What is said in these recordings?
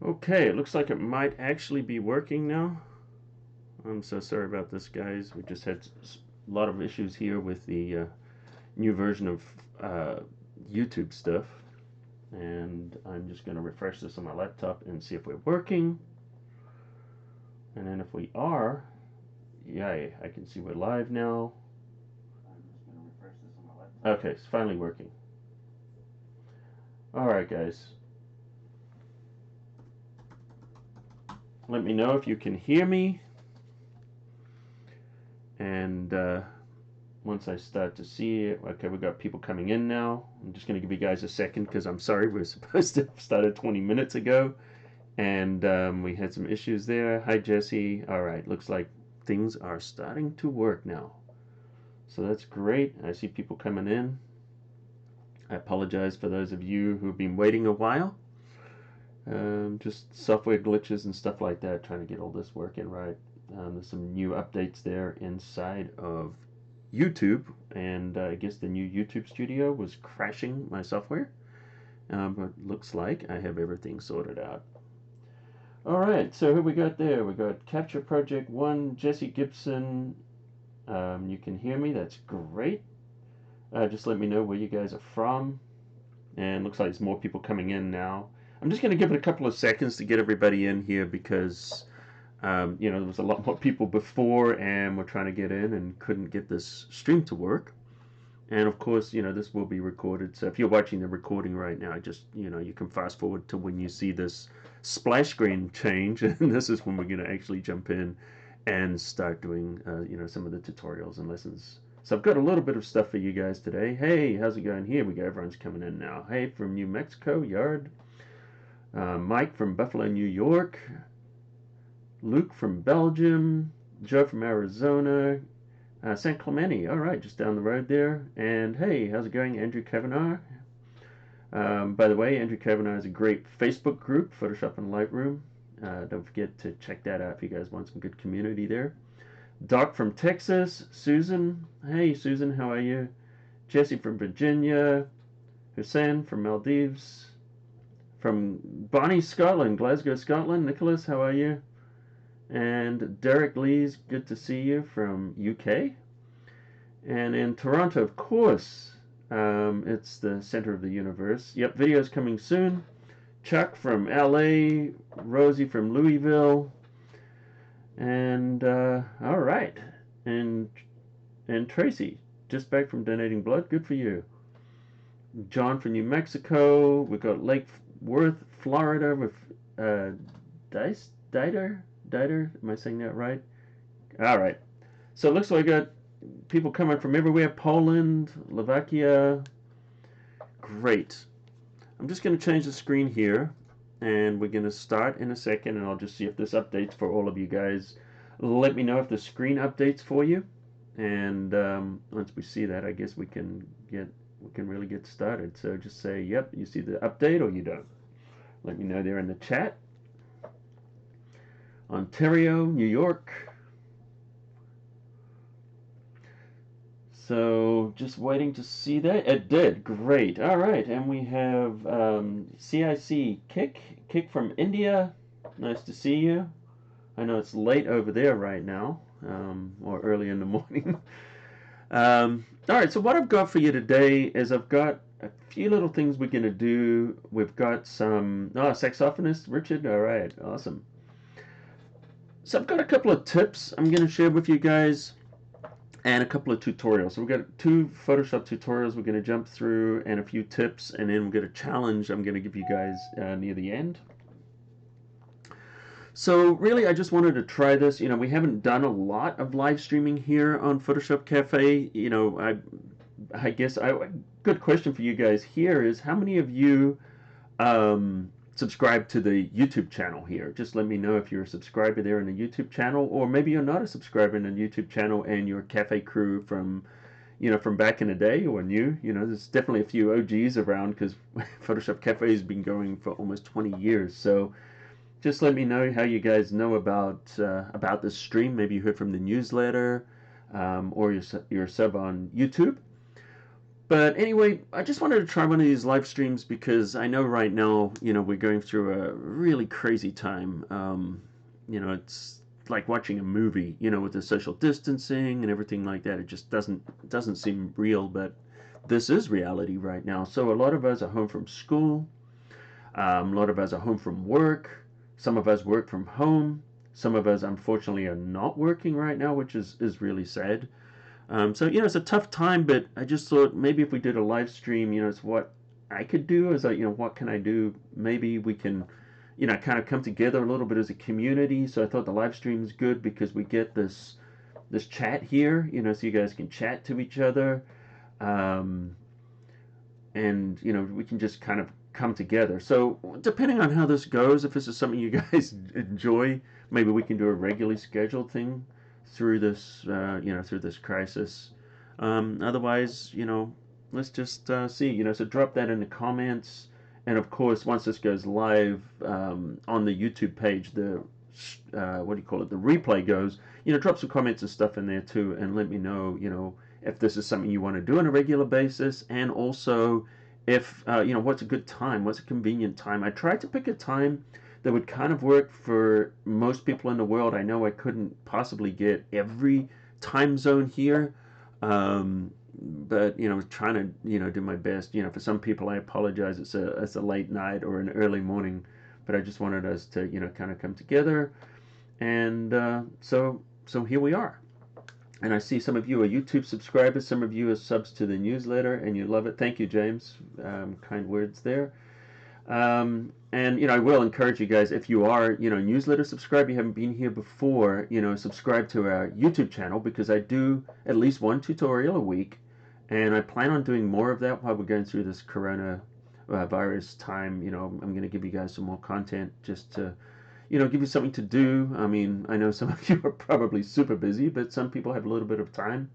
Okay, it looks like it might actually be working now. I'm so sorry about this, guys. We just had a lot of issues here with the new version of uh, YouTube stuff. And I'm just going to refresh this on my laptop and see if we're working. And then if we are, yay, I can see we're live now. I'm just going to refresh this on my laptop. Okay, it's finally working. Alright, guys. Let me know if you can hear me. And once I start to see it, okay, we got people coming in now. I'm just going to give you guys a second because I'm sorry, we were supposed to have started 20 minutes ago. And we had some issues there. Hi, Jesse. All right, looks like things are starting to work now. So that's great. I see people coming in. I apologize for those of you who've been waiting a while. Just software glitches and stuff like that, trying to get all this working right. There's some new updates there inside of YouTube, and I guess the new YouTube Studio was crashing my software. But looks like I have everything sorted out. Alright, so who we got there? We got Capture Project 1, Jesse Gibson. You can hear me, that's great. Just let me know where you guys are from. And looks like there's more people coming in now. I'm just going to give it a couple of seconds to get everybody in here because, there was a lot more people before and we're trying to get in and couldn't get this stream to work. And of course, this will be recorded. So if you're watching the recording right now, just, you can fast forward to when you see this splash screen change. And this is when we're going to actually jump in and start doing, some of the tutorials and lessons. So I've got a little bit of stuff for you guys today. Hey, how's it going? Here we go. Everyone's coming in now. Hey, from New Mexico, Yard. Mike from Buffalo, New York. Luke from Belgium. Joe from Arizona. San Clemente, all right, just down the road there. And hey, how's it going, Andrew Kavanagh? By the way, Andrew Kavanagh is a great Facebook group, Photoshop and Lightroom. Don't forget to check that out if you guys want some good community there. Doc from Texas, Susan. Hey, Susan, how are you? Jesse from Virginia. Hussein from Maldives. From Bonnie, Scotland, Glasgow, Scotland. Nicholas, how are you? And Derek Lees, good to see you from UK. And in Toronto, of course, it's the center of the universe. Yep, videos coming soon. Chuck from LA, Rosie from Louisville, and all right, and Tracy, just back from donating blood. Good for you. John from New Mexico. We've got Lake Worth, Florida, with Dieter. Am I saying that right? All right. So it looks like I got people coming from everywhere. Poland, Slovakia. Great. I'm just going to change the screen here, and we're going to start in a second, and I'll just see if this updates for all of you guys. Let me know if the screen updates for you, and once we see that, I guess we can really get started. So just say, yep, you see the update, or you don't. Let me know there in the chat. Ontario, New York. So just waiting to see that. It did. Great. All right. And we have CIC Kick from India. Nice to see you. I know it's late over there right now, or early in the morning. All right. So what I've got for you today is I've got a few little things we're going to do. We've got some... Oh, saxophonist, Richard. All right. Awesome. So I've got a couple of tips I'm going to share with you guys, and a couple of tutorials. So we've got 2 Photoshop tutorials we're going to jump through, and a few tips, and then we've got a challenge I'm going to give you guys near the end. So really, I just wanted to try this. We haven't done a lot of live streaming here on Photoshop Cafe. I guess good question for you guys here is, how many of you subscribe to the YouTube channel here? Just let me know if you're a subscriber there in the YouTube channel, or maybe you're not a subscriber in the YouTube channel and you're Cafe crew from back in the day, or new. There's definitely a few OGs around because Photoshop Cafe has been going for almost 20 years. So just let me know how you guys know about this stream. Maybe you heard from the newsletter, or you're sub on YouTube. But anyway, I just wanted to try one of these live streams because I know right now, we're going through a really crazy time. It's like watching a movie, with the social distancing and everything like that. It just doesn't seem real, but this is reality right now. So a lot of us are home from school. A lot of us are home from work. Some of us work from home. Some of us, unfortunately, are not working right now, which is really sad. So, it's a tough time, but I just thought maybe if we did a live stream, it's what I could do. Is like, what can I do? Maybe we can, kind of come together a little bit as a community. So I thought the live stream is good because we get this chat here, so you guys can chat to each other. And, we can just kind of come together. So depending on how this goes, if this is something you guys enjoy, maybe we can do a regularly scheduled thing through this, through this crisis. Otherwise, let's just see, so drop that in the comments. And of course, once this goes live on the YouTube page, the what do you call it? The replay goes. Drop some comments and stuff in there too, and let me know, if this is something you want to do on a regular basis, and also if what's a good time, what's a convenient time. I tried to pick a time that would kind of work for most people in the world. I know I couldn't possibly get every time zone here, but trying to do my best. For some people, I apologize. It's a late night or an early morning, but I just wanted us to kind of come together, and so here we are. And I see some of you are YouTube subscribers, some of you are subs to the newsletter, and you love it. Thank you, James. Kind words there. And I will encourage you guys, if you are newsletter subscriber, you haven't been here before, subscribe to our YouTube channel, because I do at least one tutorial a week, and I plan on doing more of that while we're going through this corona virus time. I'm going to give you guys some more content just to give you something to do. I mean, I know some of you are probably super busy, but some people have a little bit of time.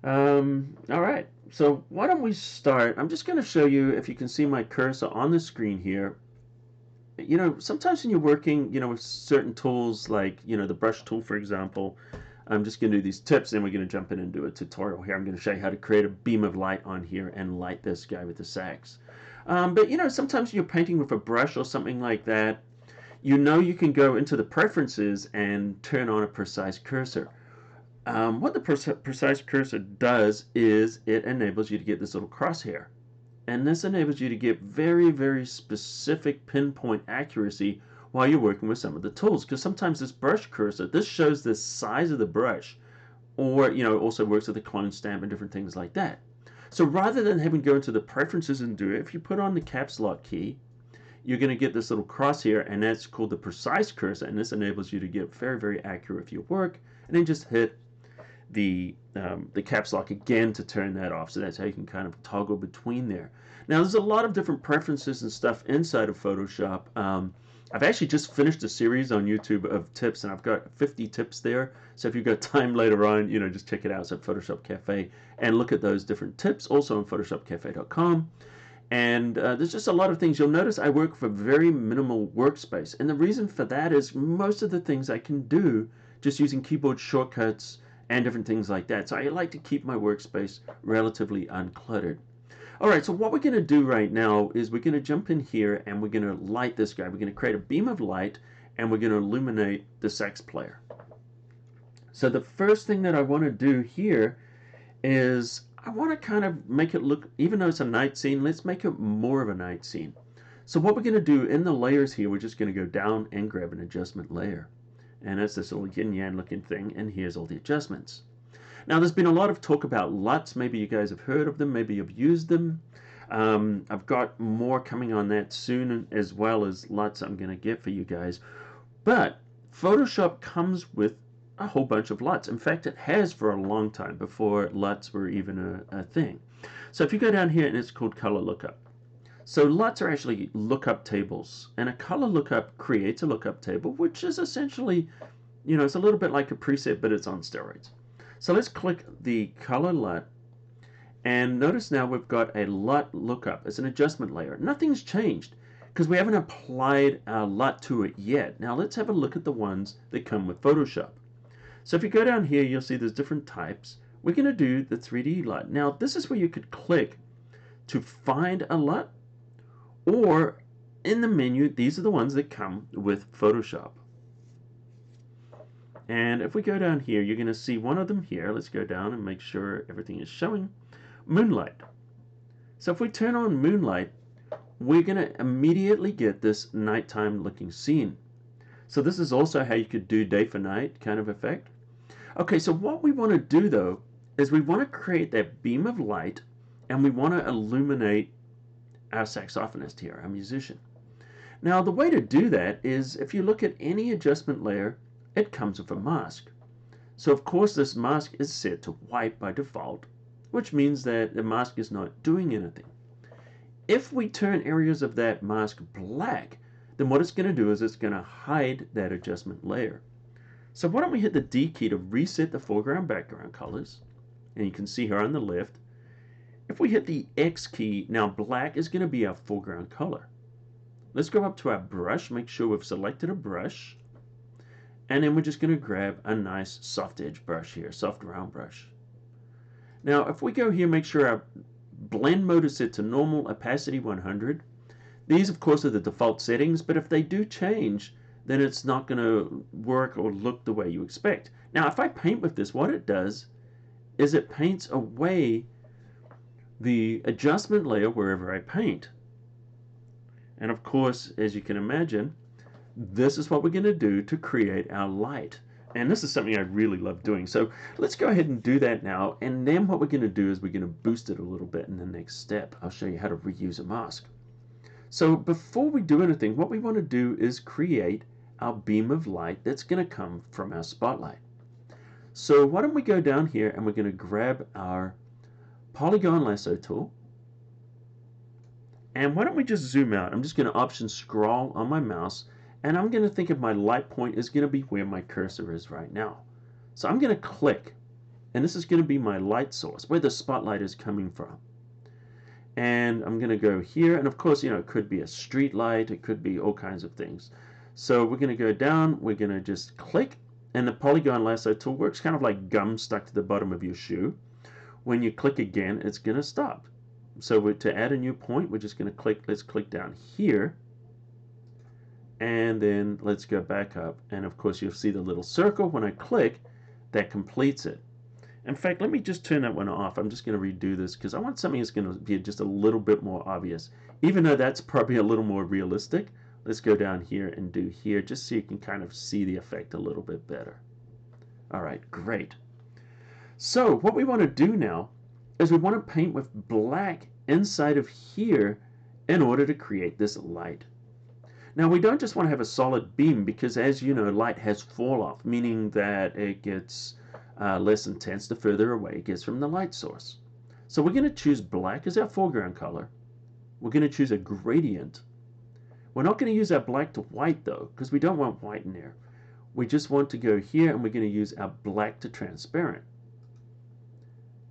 All right, so why don't we start? I'm just going to show you, if you can see my cursor on the screen here. Sometimes when you're working, with certain tools, like, the brush tool, for example, I'm just going to do these tips, and we're going to jump in and do a tutorial here. I'm going to show you how to create a beam of light on here and light this guy with the sax. But, sometimes you're painting with a brush or something like that. You can go into the preferences and turn on a precise cursor. What the precise cursor does is it enables you to get this little crosshair. And this enables you to get very, very specific pinpoint accuracy while you're working with some of the tools. Because sometimes this brush cursor, this shows the size of the brush, or, it also works with the clone stamp and different things like that. So rather than having to go into the preferences and do it, if you put on the caps lock key, you're going to get this little crosshair, and that's called the precise cursor, and this enables you to get very, very accurate with your work, and then just hit the caps lock again to turn that off. So that's how you can kind of toggle between there. Now, there's a lot of different preferences and stuff inside of Photoshop. I've actually just finished a series on YouTube of tips, and I've got 50 tips there. So if you've got time later on, just check it out. It's at PhotoshopCAFE, and look at those different tips also on PhotoshopCAFE.com. And there's just a lot of things. You'll notice I work with a very minimal workspace. And the reason for that is most of the things I can do just using keyboard shortcuts and different things like that. So I like to keep my workspace relatively uncluttered. All right, so what we're going to do right now is we're going to jump in here, and we're going to light this guy. We're going to create a beam of light, and we're going to illuminate the sax player. So the first thing that I want to do here is I want to kind of make it look, even though it's a night scene, let's make it more of a night scene. So what we're going to do in the layers here, we're just going to go down and grab an adjustment layer. And that's this little yin-yang looking thing, and here's all the adjustments. Now, there's been a lot of talk about LUTs. Maybe you guys have heard of them, maybe you've used them. I've got more coming on that soon, as well as LUTs I'm going to get for you guys. But Photoshop comes with a whole bunch of LUTs. In fact, it has for a long time, before LUTs were even a thing. So if you go down here, and it's called color lookup. So LUTs are actually lookup tables, and a color lookup creates a lookup table, which is essentially, it's a little bit like a preset, but it's on steroids. So let's click the color LUT, and notice now we've got a LUT lookup. It's an adjustment layer. Nothing's changed because we haven't applied our LUT to it yet. Now let's have a look at the ones that come with Photoshop. So if you go down here, you'll see there's different types. we're going to do the 3D LUT. Now, this is where you could click to find a LUT, or in the menu, these are the ones that come with Photoshop. And if we go down here, you're going to see one of them here. Let's go down and make sure everything is showing. Moonlight. So if we turn on Moonlight, we're going to immediately get this nighttime looking scene. So this is also how you could do day for night kind of effect. Okay, so what we want to do though is we want to create that beam of light, and we want to illuminate our saxophonist here, our musician. Now the way to do that is, if you look at any adjustment layer, it comes with a mask. So of course this mask is set to white by default, which means that the mask is not doing anything. If we turn areas of that mask black, then what it's going to do is it's going to hide that adjustment layer. So why don't we hit the D key to reset the foreground background colors, and you can see here on the left. If we hit the X key, now black is going to be our foreground color. Let's go up to our brush, make sure we've selected a brush, and then we're just going to grab a nice soft edge brush here, soft round brush. Now if we go here, make sure our blend mode is set to normal, opacity 100. These of course are the default settings, but if they do change, then it's not going to work or look the way you expect. Now if I paint with this, what it does is it paints away the adjustment layer wherever I paint. And of course, as you can imagine, this is what we're going to do to create our light. And this is something I really love doing. So let's go ahead and do that now. And then what we're going to do is we're going to boost it a little bit in the next step. I'll show you how to reuse a mask. So before we do anything, what we want to do is create our beam of light that's going to come from our spotlight. So why don't we go down here and we're going to grab our polygon lasso tool. And why don't we just zoom out? I'm just going to option scroll on my mouse, and I'm going to think of my light point is going to be where my cursor is right now. So I'm going to click, and this is going to be my light source, where the spotlight is coming from. And I'm going to go here, and of course, you know, it could be a street light, it could be all kinds of things. So we're going to go down, we're going to just click, and the polygon lasso tool works kind of like gum stuck to the bottom of your shoe. When you click again, it's going to stop. So to add a new point, we're just going to click, let's click down here, and then let's go back up, and of course you'll see the little circle. When I click, that completes it. In fact, let me just turn that one off. I'm just going to redo this because I want something that's going to be just a little bit more obvious, even though that's probably a little more realistic. Let's go down here and do here, just so you can kind of see the effect a little bit better. All right, great. So what we want to do now is we want to paint with black inside of here in order to create this light. Now we don't just want to have a solid beam, because as you know, light has fall off, meaning that it gets less intense the further away it gets from the light source. So we're going to choose black as our foreground color. We're going to choose a gradient. We're not going to use our black to white though, because we don't want white in there. We just want to go here and we're going to use our black to transparent.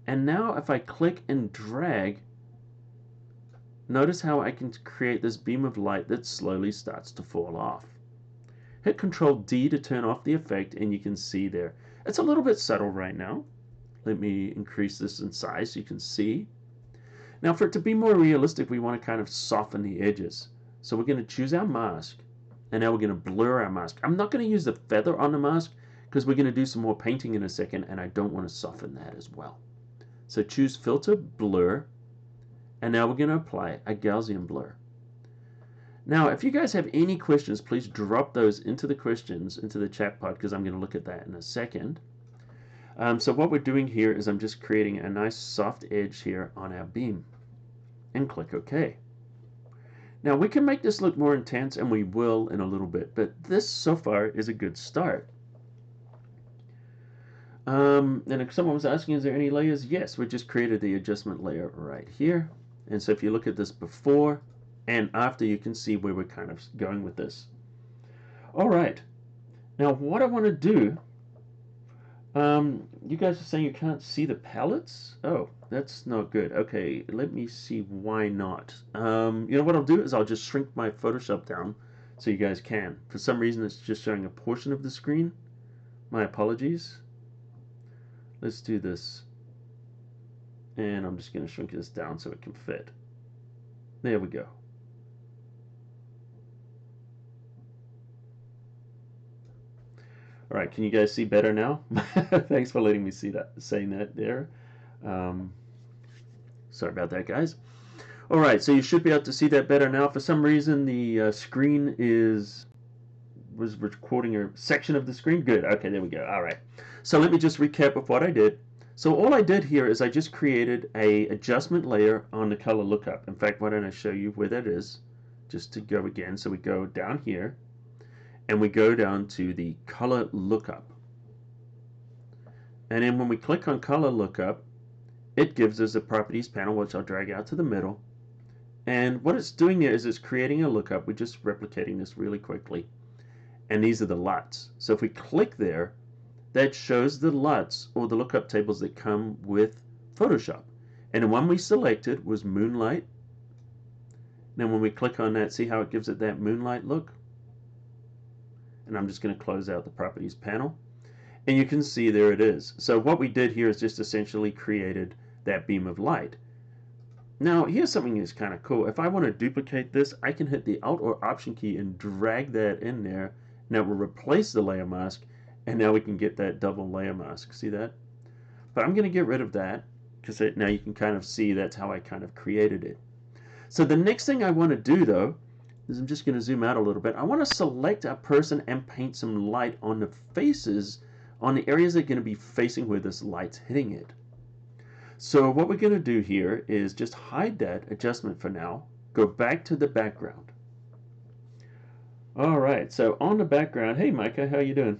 And now if I click and drag, notice how I can create this beam of light that slowly starts to fall off. Hit Control D to turn off the effect, and you can see there. It's a little bit subtle right now. Let me increase this in size so you can see. Now for it to be more realistic, we want to kind of soften the edges. So we're going to choose our mask, and now we're going to blur our mask. I'm not going to use the feather on the mask because we're going to do some more painting in a second, and I don't want to soften that as well. So choose Filter, Blur, and now we're going to apply a Gaussian blur. Now, if you guys have any questions, please drop those into the questions, into the chat pod, because I'm going to look at that in a second. So what we're doing here is I'm just creating a nice soft edge here on our beam, and click OK. Now we can make this look more intense, and we will in a little bit, but this so far is a good start. And if someone was asking, is there any layers? Yes, we just created the adjustment layer right here. And so if you look at this before and after, you can see where we're kind of going with this. All right. Now what I want to do, you guys are saying you can't see the palettes? Oh, that's not good. Okay, let me see why not. You know what I'll do is I'll just shrink my Photoshop down so you guys can. For some reason it's just showing a portion of the screen. My apologies. Let's do this. And I'm just going to shrink this down so it can fit. There we go. All right, can you guys see better now? Thanks for letting me see that, saying that there. Sorry about that, guys. All right, so you should be able to see that better now. For some reason, the screen was recording a section of the screen. Good. Okay, there we go. All right. So let me just recap of what I did. So all I did here is I just created a adjustment layer on the color lookup. In fact, why don't I show you where that is? Just to go again. So we go down here and we go down to the color lookup. And then when we click on color lookup, it gives us a properties panel, which I'll drag out to the middle. And what it's doing there is it's creating a lookup. We're just replicating this really quickly. And these are the LUTs. So if we click there, that shows the LUTs, or the lookup tables that come with Photoshop. And the one we selected was Moonlight. Now when we click on that, see how it gives it that moonlight look? And I'm just going to close out the properties panel. And you can see there it is. So what we did here is just essentially created that beam of light. Now here's something that's kind of cool. If I want to duplicate this, I can hit the Alt or Option key and drag that in there. Now we'll replace the layer mask, and now we can get that double layer mask. See that? But I'm going to get rid of that because now you can kind of see that's how I kind of created it. So the next thing I want to do though is I'm just going to zoom out a little bit. I want to select a person and paint some light on the faces, on the areas that are going to be facing where this light's hitting it. So what we're going to do here is just hide that adjustment for now. Go back to the background. All right, so on the background, hey Micah, how you doing?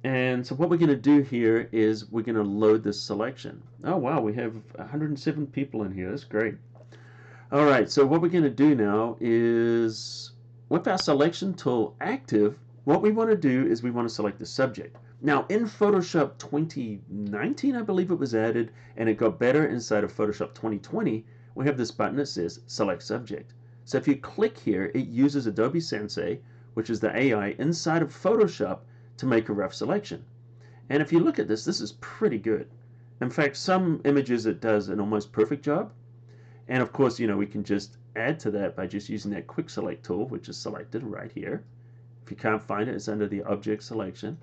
And so what we're going to do here is we're going to load this selection. Oh wow, we have 107 people in here. That's great. All right, so what we're going to do now is with our selection tool active, what we want to do is we want to select the subject. Now in Photoshop 2019, I believe it was added, and it got better inside of Photoshop 2020, we have this button that says Select Subject. So if you click here, it uses Adobe Sensei, which is the AI inside of Photoshop, to make a rough selection. And if you look at this, this is pretty good. In fact, some images it does an almost perfect job. And of course, you know, we can just add to that by just using that Quick Select tool, which is selected right here. If you can't find it, it's under the Object Selection.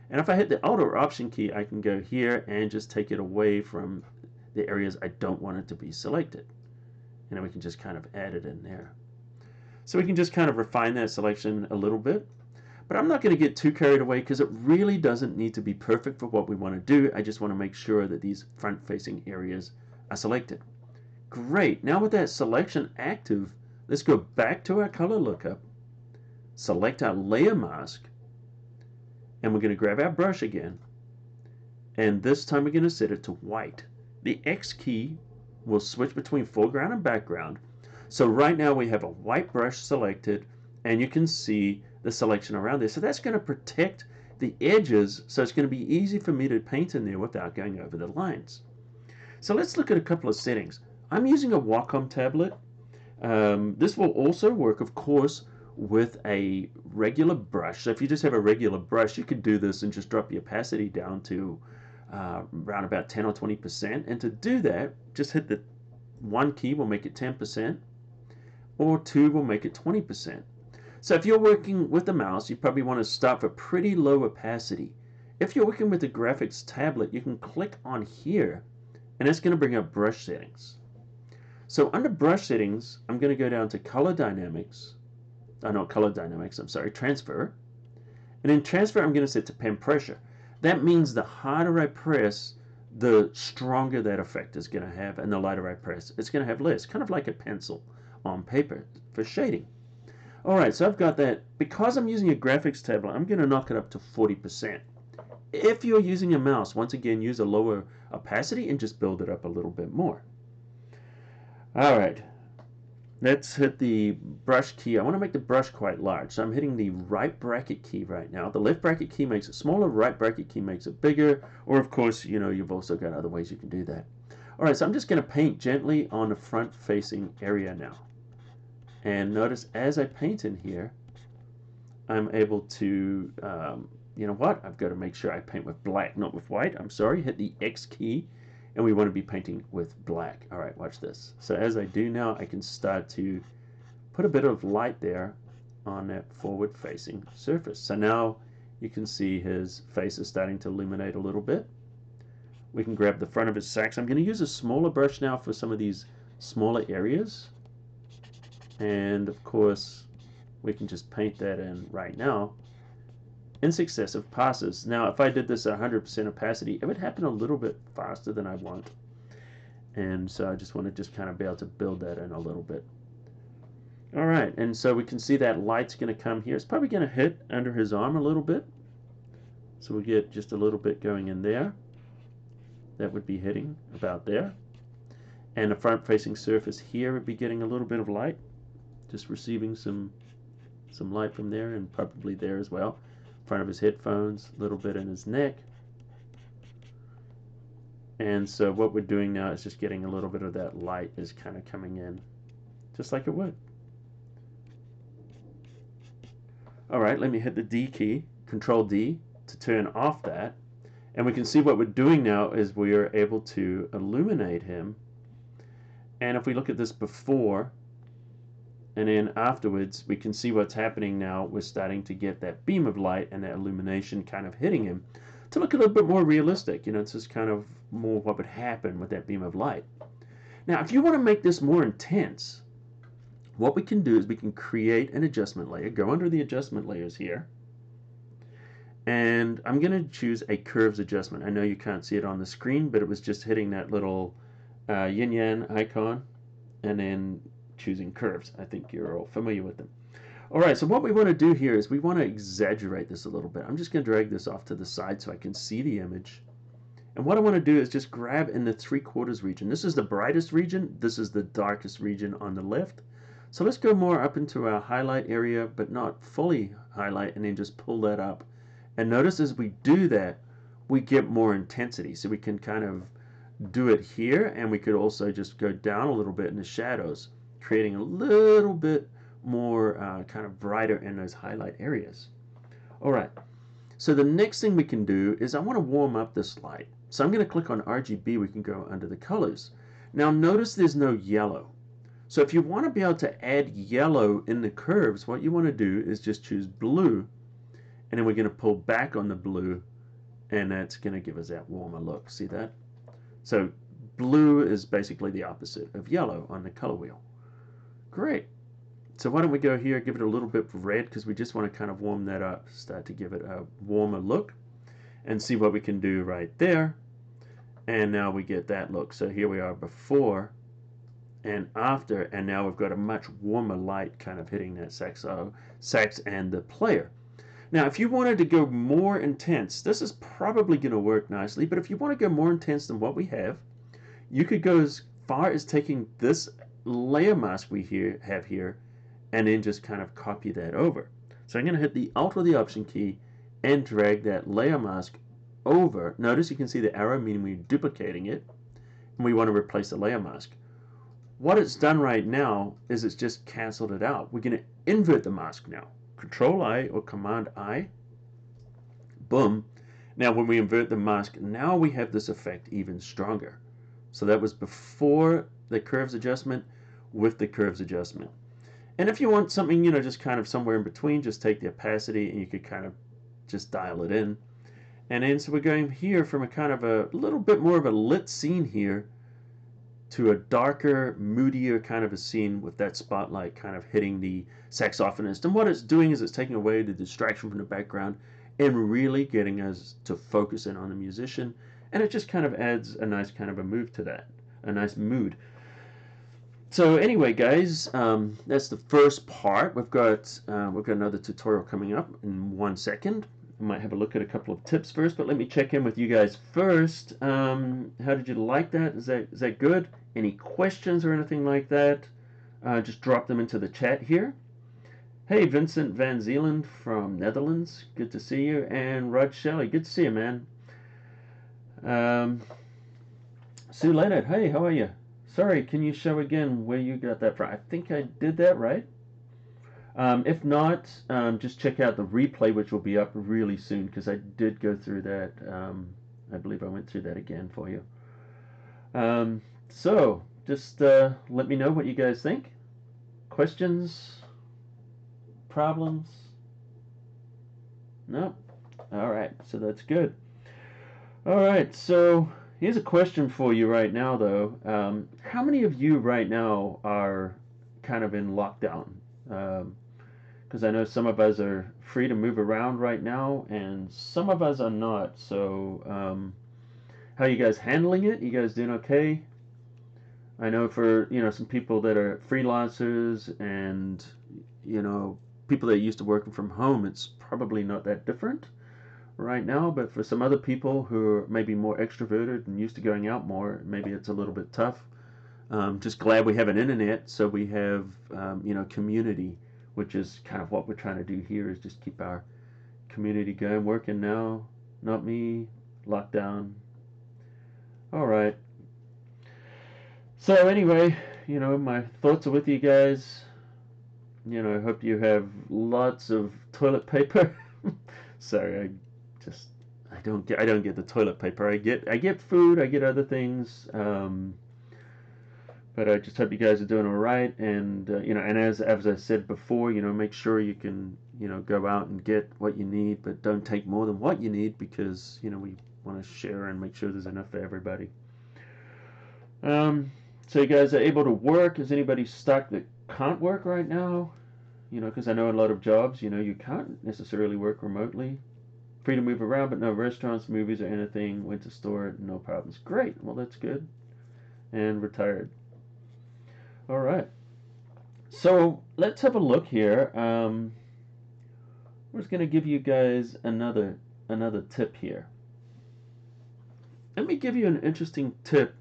And if I hit the Alt or Option key, I can go here and just take it away from the areas I don't want it to be selected. And then we can just kind of add it in there. So we can just kind of refine that selection a little bit. But I'm not going to get too carried away because it really doesn't need to be perfect for what we want to do. I just want to make sure that these front-facing areas are selected. Great. Now with that selection active, let's go back to our color lookup, select our layer mask, and we're going to grab our brush again. And this time we're going to set it to white. The X key will switch between foreground and background. So right now we have a white brush selected, and you can see the selection around there. So that's going to protect the edges, so it's going to be easy for me to paint in there without going over the lines. So let's look at a couple of settings. I'm using a Wacom tablet. This will also work, of course, with a regular brush. So if you just have a regular brush, you could do this and just drop the opacity down to around about 10 or 20%. And to do that, just hit the 1 key will make it 10%, or 2 will make it 20%. So if you're working with the mouse, you probably want to start for pretty low opacity. If you're working with the graphics tablet, you can click on here, and it's going to bring up brush settings. So under brush settings, I'm going to go down to color dynamics. Not color dynamics, I'm sorry, transfer. And in transfer, I'm going to set to pen pressure. That means the harder I press, the stronger that effect is going to have, and the lighter I press, it's going to have less, kind of like a pencil on paper for shading. All right, so I've got that. Because I'm using a graphics tablet, I'm going to knock it up to 40%. If you're using a mouse, once again, use a lower opacity and just build it up a little bit more. All right, let's hit the brush key. I want to make the brush quite large, so I'm hitting the right bracket key right now. The left bracket key makes it smaller, right bracket key makes it bigger, or of course, you know, you've also got other ways you can do that. All right, so I'm just going to paint gently on the front-facing area now. And notice as I paint in here, I'm able to, you know what? I've got to make sure I paint with black, not with white. I'm sorry. Hit the X key, and we want to be painting with black. All right, watch this. So as I do now, I can start to put a bit of light there on that forward facing surface. So now you can see his face is starting to illuminate a little bit. We can grab the front of his sax. I'm going to use a smaller brush now for some of these smaller areas. And of course, we can just paint that in right now in successive passes. Now, if I did this at 100% opacity, it would happen a little bit faster than I want. And so I just want to just kind of be able to build that in a little bit. All right, and so we can see that light's going to come here. It's probably going to hit under his arm a little bit. So we'll get just a little bit going in there. That would be hitting about there. And the front-facing surface here would be getting a little bit of light. Just receiving some light from there, and probably there as well. Front of his headphones, a little bit in his neck. And so what we're doing now is just getting a little bit of that light is kind of coming in, just like it would. All right, let me hit the D key, Control D, to turn off that. And we can see what we're doing now is we are able to illuminate him. And if we look at this before and then afterwards, we can see what's happening now. We're starting to get that beam of light and that illumination kind of hitting him to look a little bit more realistic. You know, it's just kind of more what would happen with that beam of light. Now, if you want to make this more intense, what we can do is we can create an adjustment layer, go under the adjustment layers here, and I'm going to choose a curves adjustment. I know you can't see it on the screen, but it was just hitting that little yin-yang icon and then choosing curves. I think you're all familiar with them. All right, so what we want to do here is we want to exaggerate this a little bit. I'm just going to drag this off to the side so I can see the image. And what I want to do is just grab in the 3/4 region. This is the brightest region. This is the darkest region on the left. So let's go more up into our highlight area, but not fully highlight, and then just pull that up. And notice as we do that, we get more intensity. So we can kind of do it here, and we could also just go down a little bit in the shadows, creating a little bit more kind of brighter in those highlight areas. All right, so the next thing we can do is I want to warm up this light. So I'm going to click on RGB. We can go under the colors. Now notice there's no yellow. So if you want to be able to add yellow in the curves, what you want to do is just choose blue, and then we're going to pull back on the blue, and that's going to give us that warmer look. See that? So blue is basically the opposite of yellow on the color wheel. Great. So why don't we go here, give it a little bit of red, because we just want to kind of warm that up, start to give it a warmer look, and see what we can do right there. And now we get that look. So here we are before and after, and now we've got a much warmer light kind of hitting that sax and the player. Now, if you wanted to go more intense, this is probably going to work nicely, but if you want to go more intense than what we have, you could go as far as taking this layer mask we have here and then just kind of copy that over. So I'm going to hit the Alt or the Option key and drag that layer mask over. Notice you can see the arrow, meaning we're duplicating it, and we want to replace the layer mask. What it's done right now is it's just canceled it out. We're going to invert the mask now. Control I or Command I. Boom. Now when we invert the mask, now we have this effect even stronger. So that was before the curves adjustment with the curves adjustment. And if you want something, you know, just kind of somewhere in between, just take the opacity and you could kind of just dial it in. And then so we're going here from a kind of a little bit more of a lit scene here to a darker, moodier kind of a scene with that spotlight kind of hitting the saxophonist. And what it's doing is it's taking away the distraction from the background and really getting us to focus in on the musician. And it just kind of adds a nice kind of a move to that, a nice mood. So anyway, guys, that's the first part. We've got another tutorial coming up in 1 second. I might have a look at a couple of tips first, but let me check in with you guys first. How did you like that? Is that good? Any questions or anything like that? Just drop them into the chat here. Hey, Vincent Van Zeeland from Netherlands. Good to see you. And Rod Shelley. Good to see you, man. Sue Leonard. Hey, how are you? Sorry, can you show again where you got that from? I think I did that right. If not, just check out the replay, which will be up really soon, because I did go through that. I believe I went through that again for you. So just let me know what you guys think. Questions? Problems? No? Alright, so that's good. Alright, so here's a question for you right now, though. How many of you right now are kind of in lockdown? Because I know some of us are free to move around right now, and some of us are not. So, how are you guys handling it? You guys doing okay? I know for some people that are freelancers and people that are used to working from home, it's probably not that different right now. But for some other people who are maybe more extroverted and used to going out more, maybe it's a little bit tough. Just glad we have an internet, so we have community, which is kind of what we're trying to do here, is just keep our community going. Working now, not me, lockdown. All right. So anyway, my thoughts are with you guys. I hope you have lots of toilet paper. Sorry, I don't get the toilet paper. I get food, I get other things. But I just hope you guys are doing all right, and and as I said before, make sure you can go out and get what you need, but don't take more than what you need, because we want to share and make sure there's enough for everybody. So you guys are able to work. Is anybody stuck that can't work right now? Because I know a lot of jobs, you can't necessarily work remotely. Free to move around, but no restaurants, movies, or anything. Went to store, no problems. Great. Well, that's good. And retired. All right. So let's have a look here. We're just going to give you guys another tip here. Let me give you an interesting tip.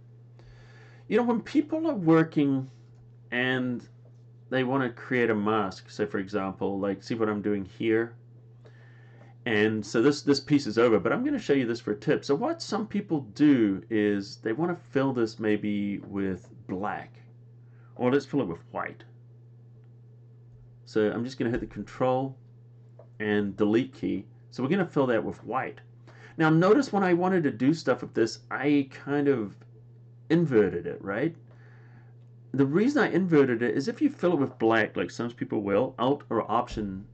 When people are working and they want to create a mask, so for example, like see what I'm doing here. And so this piece is over, but I'm going to show you this for a tip. So what some people do is they want to fill this maybe with black, or let's fill it with white. So I'm just going to hit the Control and Delete key. So we're going to fill that with white. Now notice when I wanted to do stuff with this, I kind of inverted it, right? The reason I inverted it is if you fill it with black, like some people will, Alt or Option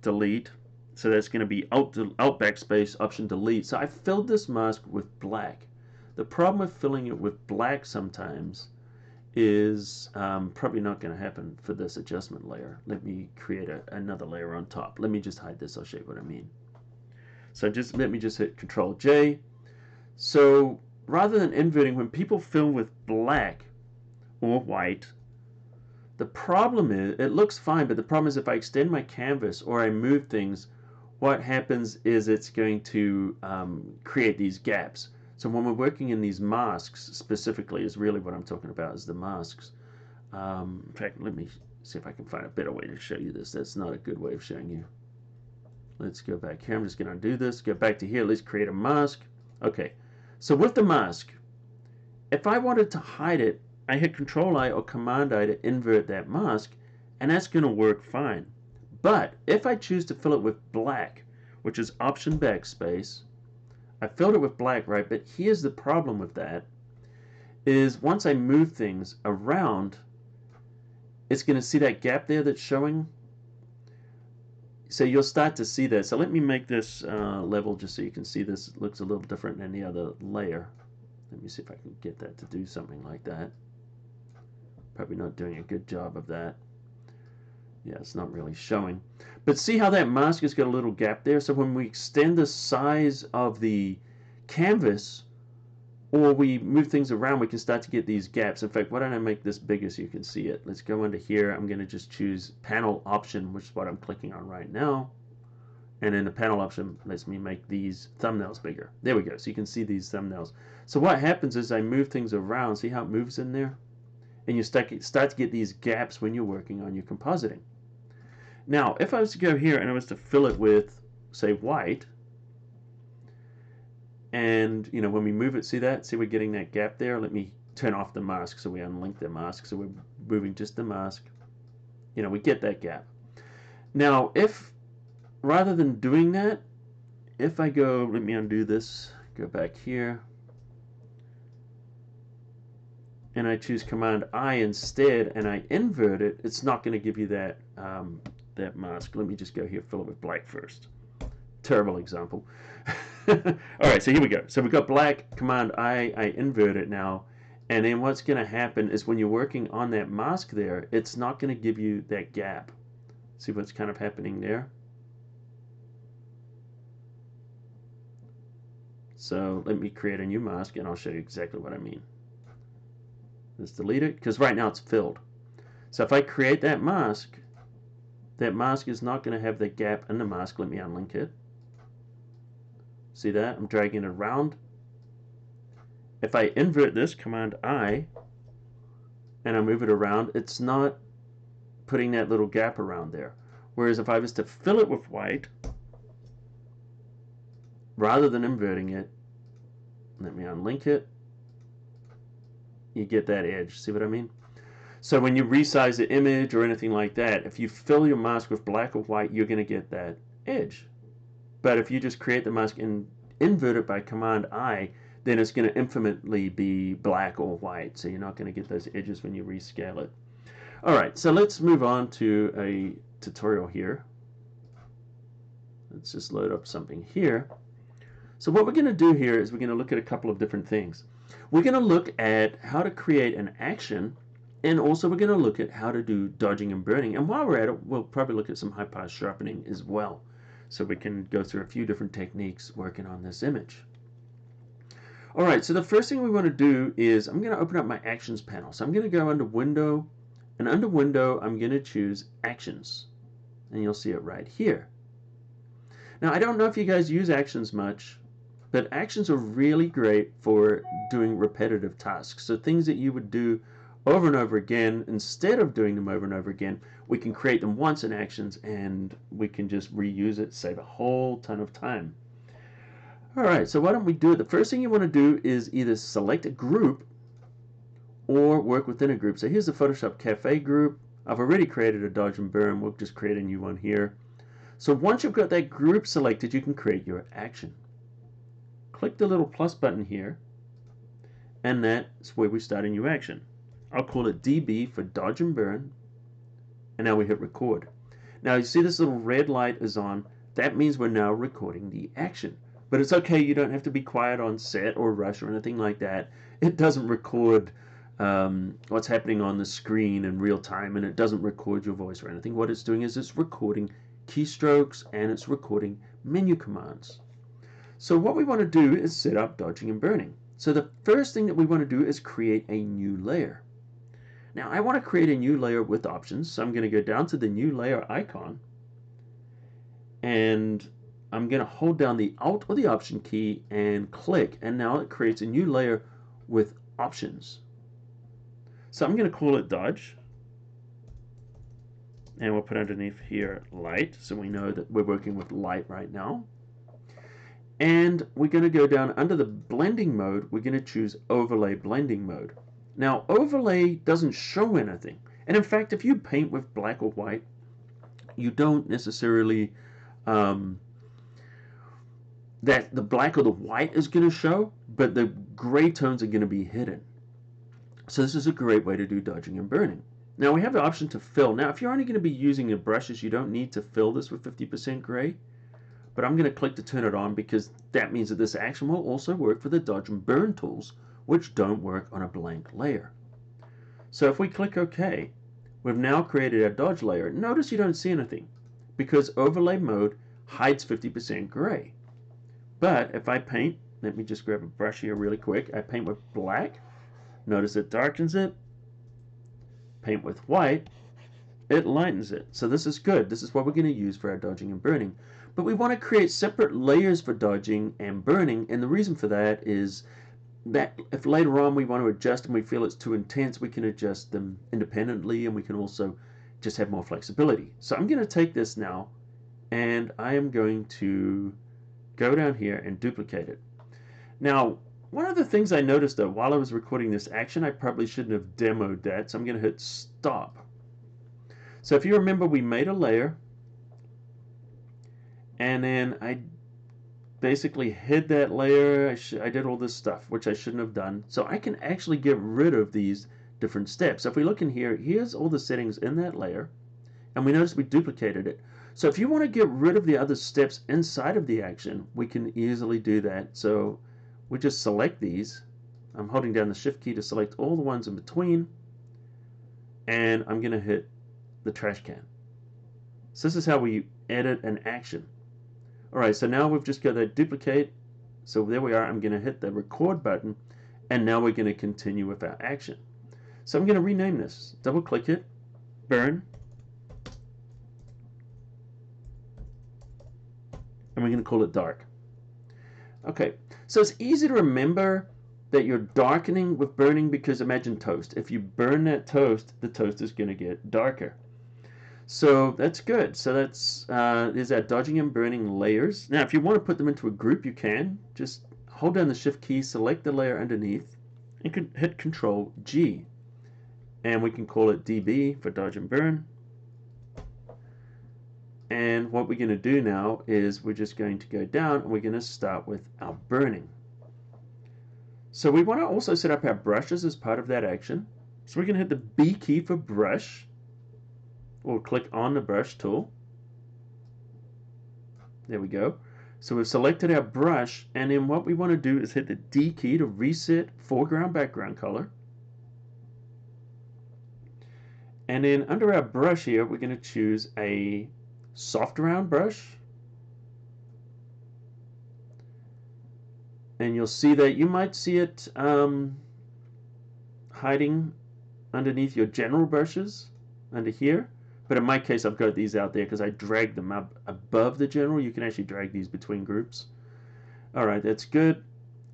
Delete. So that's going to be Alt backspace, Option Delete. So I filled this mask with black. The problem with filling it with black sometimes is probably not going to happen for this adjustment layer. Let me create another layer on top. Let me just hide this. I'll show you what I mean. So let me just hit Control J. So rather than inverting, when people fill with black or white, the problem is, it looks fine, but the problem is if I extend my canvas or I move things, what happens is it's going to create these gaps. So when we're working in these masks specifically is really what I'm talking about, is the masks. In fact, let me see if I can find a better way to show you this. That's not a good way of showing you. Let's go back here. I'm just going to undo this. Go back to here. Let's create a mask. Okay. So with the mask, if I wanted to hide it, I hit Control-I or Command-I to invert that mask, and that's going to work fine. But if I choose to fill it with black, which is Option backspace, I filled it with black, right? But here's the problem with that, is once I move things around, it's going to see that gap there that's showing. So you'll start to see that. So let me make this level just so you can see this looks a little different than the other layer. Let me see if I can get that to do something like that. Probably not doing a good job of that. Yeah, it's not really showing. But see how that mask has got a little gap there? So when we extend the size of the canvas or we move things around, we can start to get these gaps. In fact, why don't I make this bigger so you can see it? Let's go into here. I'm going to just choose Panel Option, which is what I'm clicking on right now. And then the Panel Option lets me make these thumbnails bigger. There we go. So you can see these thumbnails. So what happens is I move things around. See how it moves in there? And you start to get these gaps when you're working on your compositing. Now, if I was to go here and I was to fill it with, say, white, and when we move it, see that? See we're getting that gap there? Let me turn off the mask so we unlink the mask. So we're moving just the mask. We get that gap. Now, if rather than doing that, if I go, let me undo this, go back here, and I choose Command I instead, and I invert it, it's not going to give you that that mask. Let me just go here, fill it with black first. Terrible example. All right, so here we go. So we've got black, Command I invert it now, and then what's going to happen is when you're working on that mask there, it's not going to give you that gap. See what's kind of happening there? So let me create a new mask, and I'll show you exactly what I mean. Let's delete it, because right now it's filled. So if I create that mask is not going to have the gap in the mask. Let me unlink it. See that? I'm dragging it around. If I invert this, Command I, and I move it around, it's not putting that little gap around there. Whereas if I was to fill it with white, rather than inverting it, let me unlink it, you get that edge. See what I mean? So when you resize the image or anything like that, if you fill your mask with black or white, you're going to get that edge. But if you just create the mask and invert it by Command I, then it's going to infinitely be black or white. So you're not going to get those edges when you rescale it. All right, so let's move on to a tutorial here. Let's just load up something here. So what we're going to do here is we're going to look at a couple of different things. We're going to look at how to create an action, and also we're going to look at how to do dodging and burning. And while we're at it, we'll probably look at some high pass sharpening as well. So we can go through a few different techniques working on this image. All right, so the first thing we want to do is I'm going to open up my Actions panel. So I'm going to go under Window, and under Window, I'm going to choose Actions. And you'll see it right here. Now, I don't know if you guys use Actions much, but Actions are really great for doing repetitive tasks. So things that you would do over and over again, instead of doing them over and over again, we can create them once in Actions and we can just reuse it, save a whole ton of time. All right, so why don't we do it? The first thing you want to do is either select a group or work within a group. So here's the PhotoshopCAFE group. I've already created a dodge and burn. We'll just create a new one here. So once you've got that group selected, you can create your action. Click the little plus button here, and that's where we start a new action. I'll call it DB for dodge and burn, and now we hit record. Now you see this little red light is on. That means we're now recording the action. But it's okay, you don't have to be quiet on set or rush or anything like that. It doesn't record what's happening on the screen in real time, and it doesn't record your voice or anything. What it's doing is it's recording keystrokes and it's recording menu commands. So what we want to do is set up dodging and burning. So the first thing that we want to do is create a new layer. Now I want to create a new layer with options, so I'm going to go down to the new layer icon, and I'm going to hold down the Alt or the Option key and click, and now it creates a new layer with options. So I'm going to call it Dodge, and we'll put underneath here Light, so we know that we're working with light right now. And we're going to go down under the blending mode, we're going to choose Overlay Blending Mode. Now overlay doesn't show anything, and in fact if you paint with black or white, you don't necessarily that the black or the white is going to show, but the gray tones are going to be hidden. So this is a great way to do dodging and burning. Now we have the option to fill. Now if you're only going to be using the brushes, you don't need to fill this with 50% gray, but I'm going to click to turn it on because that means that this action will also work for the dodge and burn tools, which don't work on a blank layer. So if we click OK, we've now created our dodge layer. Notice you don't see anything because overlay mode hides 50% gray. But if I paint, let me just grab a brush here really quick. I paint with black, notice it darkens it. Paint with white, it lightens it. So this is good. This is what we're going to use for our dodging and burning. But we want to create separate layers for dodging and burning, and the reason for that is that if later on we want to adjust and we feel it's too intense, we can adjust them independently, and we can also just have more flexibility. So I'm going to take this now, and I am going to go down here and duplicate it. Now, one of the things I noticed though while I was recording this action, I probably shouldn't have demoed that, so I'm going to hit stop. So if you remember, we made a layer, and then I basically hid that layer. I did all this stuff, which I shouldn't have done. So I can actually get rid of these different steps. So if we look in here, here's all the settings in that layer. And we notice we duplicated it. So if you want to get rid of the other steps inside of the action, we can easily do that. So we just select these. I'm holding down the shift key to select all the ones in between. And I'm going to hit the trash can. So this is how we edit an action. Alright, so now we've just got that duplicate. So there we are. I'm going to hit the record button. And now we're going to continue with our action. So I'm going to rename this. Double click it. Burn. And we're going to call it dark. Okay, so it's easy to remember that you're darkening with burning because imagine toast. If you burn that toast, the toast is going to get darker. So that's good. So that's there's our dodging and burning layers. Now, if you want to put them into a group, you can. Just hold down the shift key, select the layer underneath, and hit Control G. And we can call it DB for dodge and burn. And what we're going to do now is we're just going to go down and we're going to start with our burning. So we want to also set up our brushes as part of that action. So we're going to hit the B key for brush, or click on the brush tool. There we go. So we've selected our brush, and then what we want to do is hit the D key to reset foreground background color. And then under our brush here, we're going to choose a soft round brush, and you'll see that you might see it hiding underneath your general brushes under here, but in my case I've got these out there because I dragged them up above the general. You can actually drag these between groups. Alright, that's good.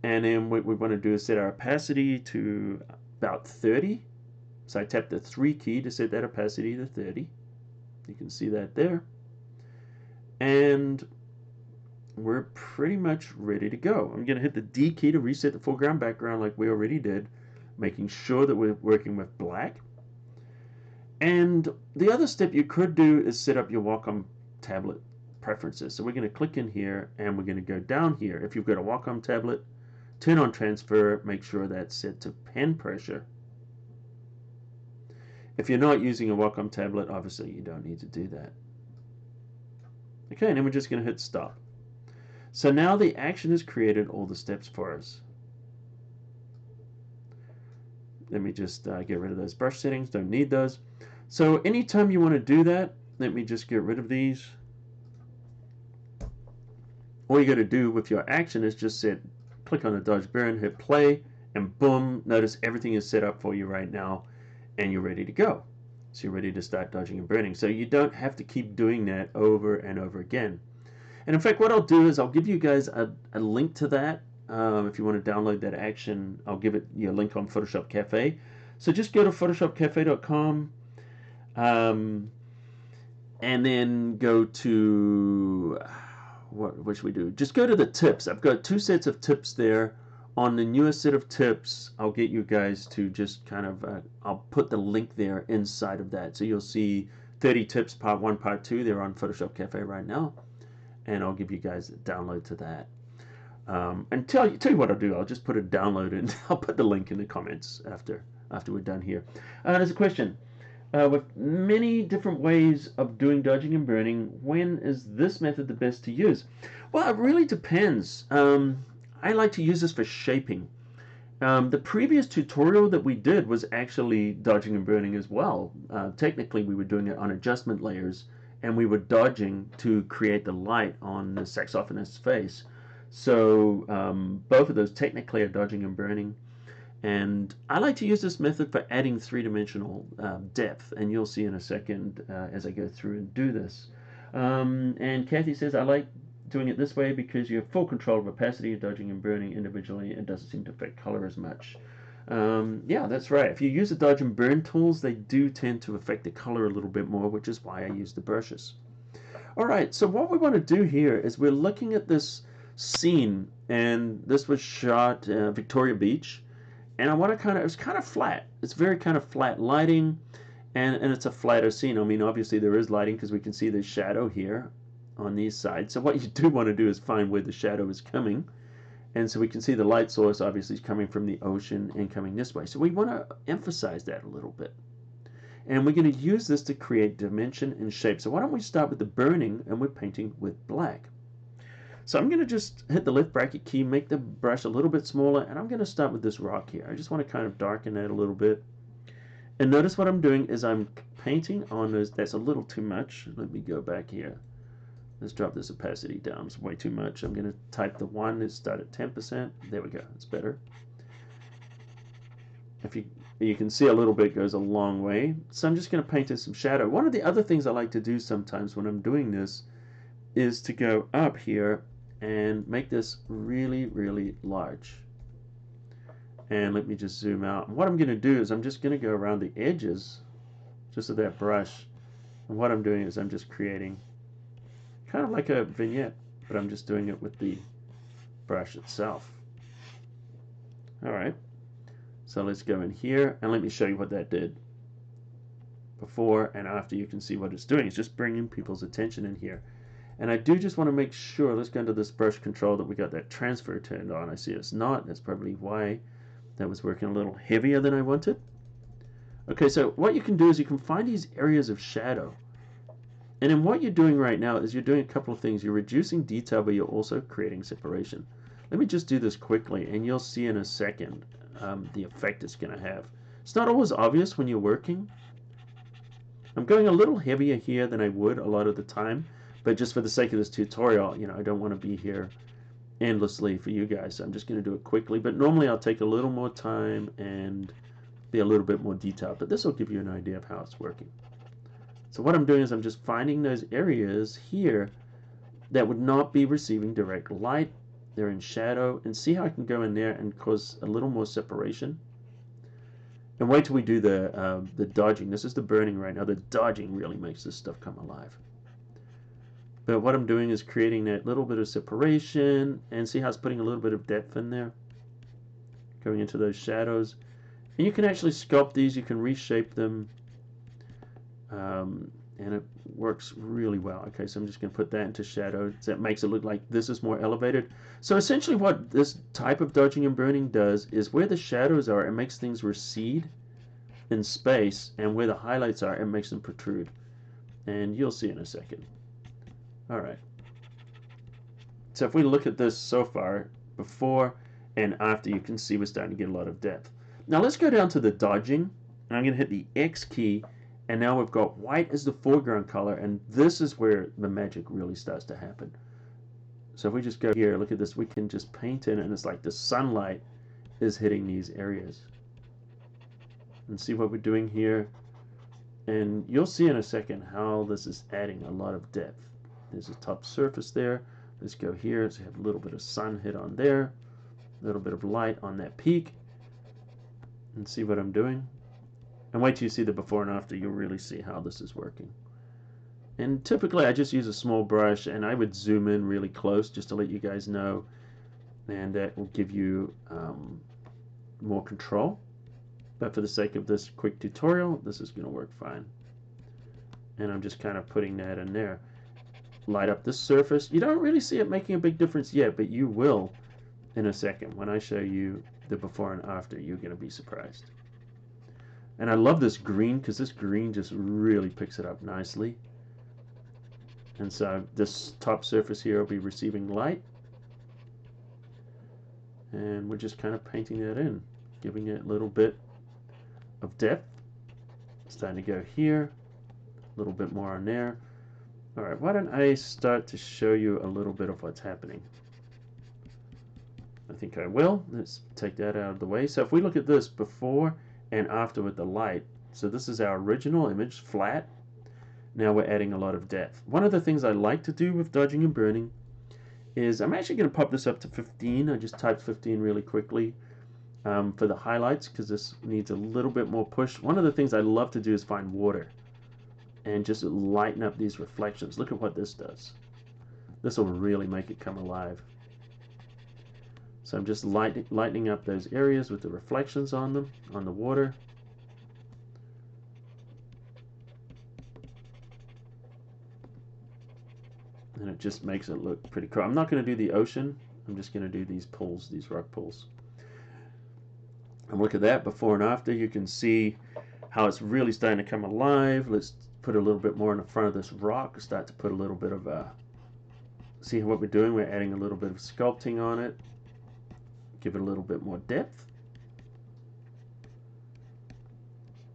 And then what we want to do is set our opacity to about 30. So I tap the 3 key to set that opacity to 30. You can see that there. And we're pretty much ready to go. I'm going to hit the D key to reset the foreground background like we already did, making sure that we're working with black. And the other step you could do is set up your Wacom tablet preferences. So we're going to click in here and we're going to go down here. If you've got a Wacom tablet, turn on transfer, make sure that's set to pen pressure. If you're not using a Wacom tablet, obviously you don't need to do that. Okay, and then we're just going to hit stop. So now the action has created all the steps for us. Let me just get rid of those brush settings, don't need those. So anytime you want to do that, let me just get rid of these. All you got to do with your action is just click on the dodge burn, hit play, and boom, notice everything is set up for you right now, and you're ready to go. So you're ready to start dodging and burning. So you don't have to keep doing that over and over again. And in fact, what I'll do is I'll give you guys a link to that. If you want to download that action, I'll give it your link on PhotoshopCAFE. So just go to PhotoshopCAFE.com and then go to, what should we do? Just go to the tips. I've got 2 sets of tips there. On the newest set of tips, I'll get you guys to just kind of, I'll put the link there inside of that. So you'll see 30 tips, part 1, part 2. They're on PhotoshopCAFE right now. And I'll give you guys a download to that. And tell you what I'll do. I'll just put a download in. I'll put the link in the comments after we're done here. There's a question. With many different ways of doing dodging and burning, when is this method the best to use? Well, it really depends. I like to use this for shaping. The previous tutorial that we did was actually dodging and burning as well. Technically, we were doing it on adjustment layers, and we were dodging to create the light on the saxophonist's face. So both of those technically are dodging and burning. And I like to use this method for adding 3-dimensional depth, and you'll see in a second as I go through and do this. And Kathy says, I like doing it this way because you have full control of opacity, dodging and burning individually. It doesn't seem to affect color as much. Yeah, that's right. If you use the dodge and burn tools, they do tend to affect the color a little bit more, which is why I use the brushes. Alright, so what we want to do here is we're looking at this scene, and this was shot Victoria Beach, and I want to it's kind of flat. It's very kind of flat lighting, and it's a flatter scene. I mean, obviously there is lighting because we can see the shadow here on these sides. So what you do want to do is find where the shadow is coming. And so we can see the light source obviously is coming from the ocean and coming this way. So we want to emphasize that a little bit. And we're going to use this to create dimension and shape. So why don't we start with the burning, and we're painting with black. So I'm going to just hit the left bracket key, make the brush a little bit smaller, and I'm going to start with this rock here. I just want to kind of darken that a little bit. And notice what I'm doing is I'm painting on those. That's a little too much. Let me go back here. Let's drop this opacity down. It's way too much. I'm going to type the 1. Let's start at 10%. There we go. It's better. If you can see a little bit goes a long way. So I'm just going to paint in some shadow. One of the other things I like to do sometimes when I'm doing this is to go up here and make this really, really large. And let me just zoom out. And what I'm going to do is I'm just going to go around the edges just of that brush. And what I'm doing is I'm just creating kind of like a vignette, but I'm just doing it with the brush itself. All right. So let's go in here and let me show you what that did. Before and after, you can see what it's doing. It's just bringing people's attention in here. And I do just want to make sure, let's go into this brush control, that we got that transfer turned on. I see it's not. That's probably why that was working a little heavier than I wanted. Okay, so what you can do is you can find these areas of shadow. And then what you're doing right now is you're doing a couple of things. You're reducing detail, but you're also creating separation. Let me just do this quickly, and you'll see in a second the effect it's going to have. It's not always obvious when you're working. I'm going a little heavier here than I would a lot of the time. But just for the sake of this tutorial, I don't want to be here endlessly for you guys. So I'm just going to do it quickly. But normally I'll take a little more time and be a little bit more detailed. But this will give you an idea of how it's working. So what I'm doing is I'm just finding those areas here that would not be receiving direct light. They're in shadow. And see how I can go in there and cause a little more separation. And wait till we do the dodging. This is the burning right now. The dodging really makes this stuff come alive. But what I'm doing is creating that little bit of separation, and see how it's putting a little bit of depth in there, going into those shadows. And you can actually sculpt these, you can reshape them, and it works really well. Okay, so I'm just going to put that into shadow. So that makes it look like this is more elevated. So essentially what this type of dodging and burning does is where the shadows are, it makes things recede in space, and where the highlights are, it makes them protrude. And you'll see in a second. All right. So if we look at this so far, before and after, you can see we're starting to get a lot of depth. Now let's go down to the dodging. And I'm going to hit the X key, and now we've got white as the foreground color, and this is where the magic really starts to happen. So if we just go here, look at this, we can just paint in, and it's like the sunlight is hitting these areas. And see what we're doing here. And you'll see in a second how this is adding a lot of depth. There's a top surface there. Let's go here. So you have a little bit of sun hit on there, a little bit of light on that peak, and see what I'm doing. And wait till you see the before and after. You'll really see how this is working. And typically I just use a small brush, and I would zoom in really close just to let you guys know, and that will give you more control. But for the sake of this quick tutorial, this is going to work fine. And I'm just kind of putting that in there. Light up this surface. You don't really see it making a big difference yet, but you will in a second. When I show you the before and after, you're going to be surprised. And I love this green, because this green just really picks it up nicely. And so this top surface here will be receiving light. And we're just kind of painting that in, giving it a little bit of depth. Starting to go here, a little bit more on there. All right, why don't I start to show you a little bit of what's happening? I think I will. Let's take that out of the way. So if we look at this before and after with the light, so this is our original image, flat. Now we're adding a lot of depth. One of the things I like to do with dodging and burning is I'm actually going to pop this up to 15. I just typed 15 really quickly for the highlights, because this needs a little bit more push. One of the things I love to do is find water and just lighten up these reflections. Look at what this does. This will really make it come alive. So I'm just lightening up those areas with the reflections on them, on the water. and it just makes it look pretty cool. I'm not going to do the ocean. I'm just going to do these pools, these rock pools. And look at that, before and after. You can see how it's really starting to come alive. Let's put a little bit more in the front of this rock. Start to put a little bit of a, see what we're doing? We're adding a little bit of sculpting on it. Give it a little bit more depth.